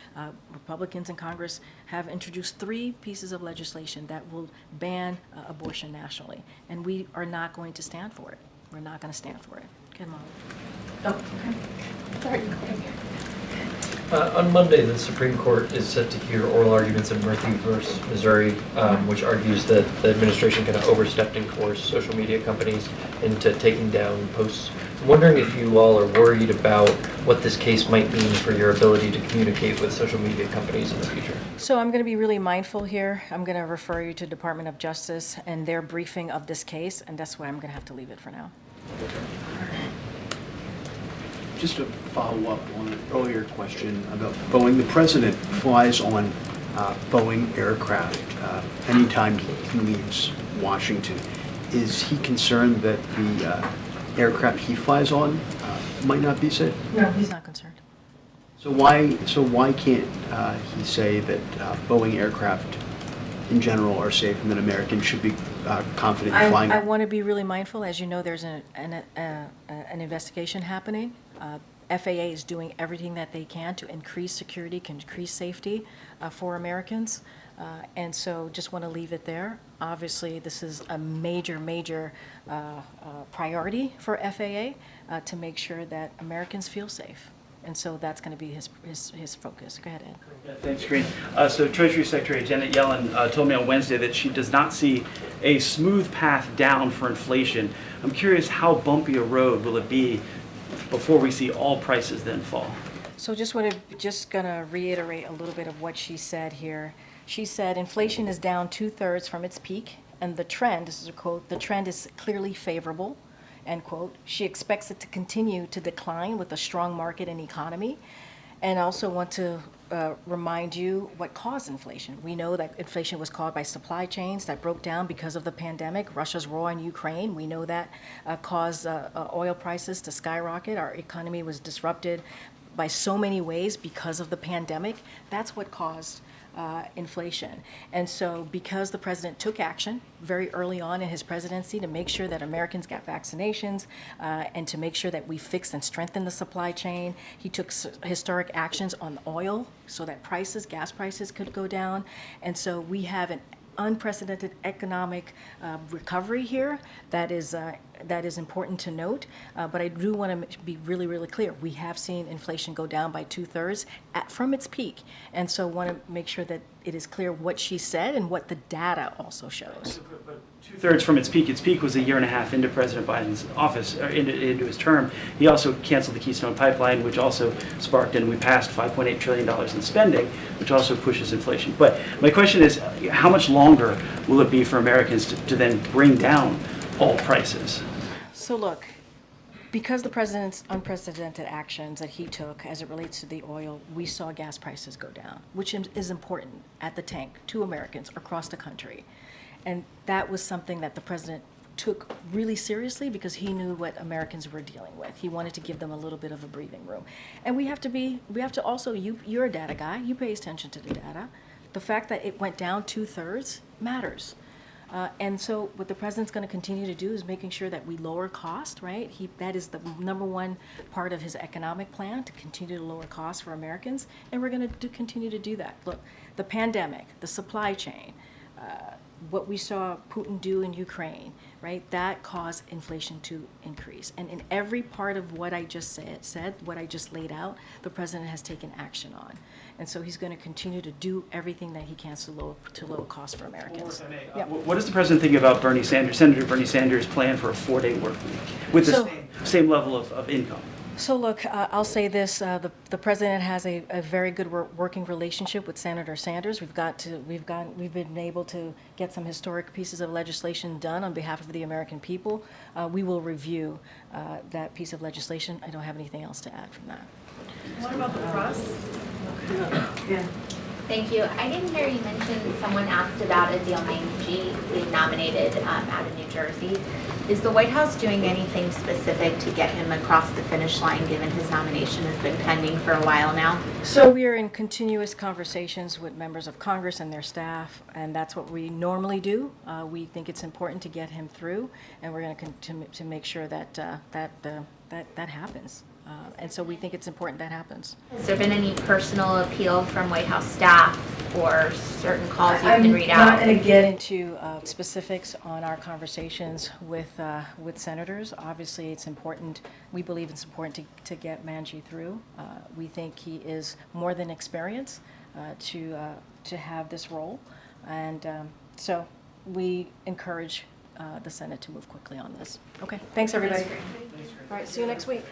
Republicans in Congress have introduced 3 pieces of legislation that will ban abortion nationally, and we are not going to stand for it. We're not going to stand for it. Okay, Molly. Oh, okay. Sorry, go ahead. On Monday, the Supreme Court is set to hear oral arguments in Murphy versus Missouri, which argues that the administration kind of overstepped and coerced social media companies into taking down posts. I'm wondering if you all are worried about what this case might mean for your ability to communicate with social media companies in the future. So I'm going to be really mindful here. I'm going to refer you to Department of Justice and their briefing of this case, and that's why I'm going to have to leave it for now. Just to follow up on an earlier question about Boeing, the President flies on Boeing aircraft anytime he leaves Washington. Is he concerned that the aircraft he flies on might not be safe? No, he's not concerned. So why can't he say that Boeing aircraft in general are safe and that Americans should be confident in flying? I want to be really mindful. As you know, there's an investigation happening. FAA is doing everything that they can to increase security, increase safety for Americans. And so just want to leave it there. Obviously, this is a major priority for FAA to make sure that Americans feel safe. And so that's going to be his focus. Go ahead, Ed. Yeah, thanks, Karine. So Treasury Secretary Janet Yellen told me on Wednesday that she does not see a smooth path down for inflation. I'm curious, how bumpy a road will it be before we see all prices then fall? So just going to reiterate a little bit of what she said here. She said inflation is down 2/3 from its peak, and the trend, this is a quote, the trend is clearly favorable, end quote. She expects it to continue to decline with a strong market and economy. And I also want to remind you what caused inflation. We know that inflation was caused by supply chains that broke down because of the pandemic, Russia's war on Ukraine. We know that caused oil prices to skyrocket. Our economy was disrupted by so many ways because of the pandemic. That's what caused inflation. And so because the president took action very early on in his presidency to make sure that Americans got vaccinations and to make sure that we fixed and strengthened the supply chain, he took historic actions on oil so that gas prices could go down. And so we have an unprecedented economic recovery here that is important to note, but I do want to be really clear. We have seen inflation go down by 2/3 from its peak, and so want to make sure that it is clear what she said and what the data also shows. But 2/3 from its peak was a year and a half into President Biden's office, or into his term. He also canceled the Keystone Pipeline, which also sparked, and we passed $5.8 trillion in spending, which also pushes inflation. But my question is, how much longer will it be for Americans to then bring down all prices? So look, Because the president's unprecedented actions that he took as it relates to the oil, we saw gas prices go down, which is important at the tank to Americans across the country. And that was something that the president took really seriously because he knew what Americans were dealing with. He wanted to give them a little bit of a breathing room. And we have to also, you're a data guy, you pay attention to the data. The fact that it went down 2/3 matters. And so what the president's going to continue to do is making sure that we lower cost, right? That is the #1 part of his economic plan, to continue to lower costs for Americans, and we're going to continue to do that. Look, the pandemic, the supply chain, what we saw Putin do in Ukraine, right? That caused inflation to increase. And in every part of what I just said, what I just laid out, the president has taken action on. And so he's going to continue to do everything that he can to lower costs for Americans. Yeah. What does the president think about Senator Bernie Sanders' plan for a 4-day work week with the same level of income? So look, I'll say this: the president has a very good working relationship with Senator Sanders. We've been able to get some historic pieces of legislation done on behalf of the American people. We will review that piece of legislation. I don't have anything else to add from that. What about the press? Yeah. Thank you. I didn't hear you mention, someone asked about Adil Manji being nominated out of New Jersey. Is the White House doing anything specific to get him across the finish line, given his nomination has been pending for a while now? So we are in continuous conversations with members of Congress and their staff, and that's what we normally do. We think it's important to get him through, and we're going to make sure that that happens. And so we think it's important that happens. Has there been any personal appeal from White House staff or certain calls you can read out? I'm not going to get into specifics on our conversations with senators. Obviously, it's important. We believe it's important to get Manji through. We think he is more than experienced to have this role, and so we encourage the Senate to move quickly on this. Okay, thanks everybody. All right, see you next week.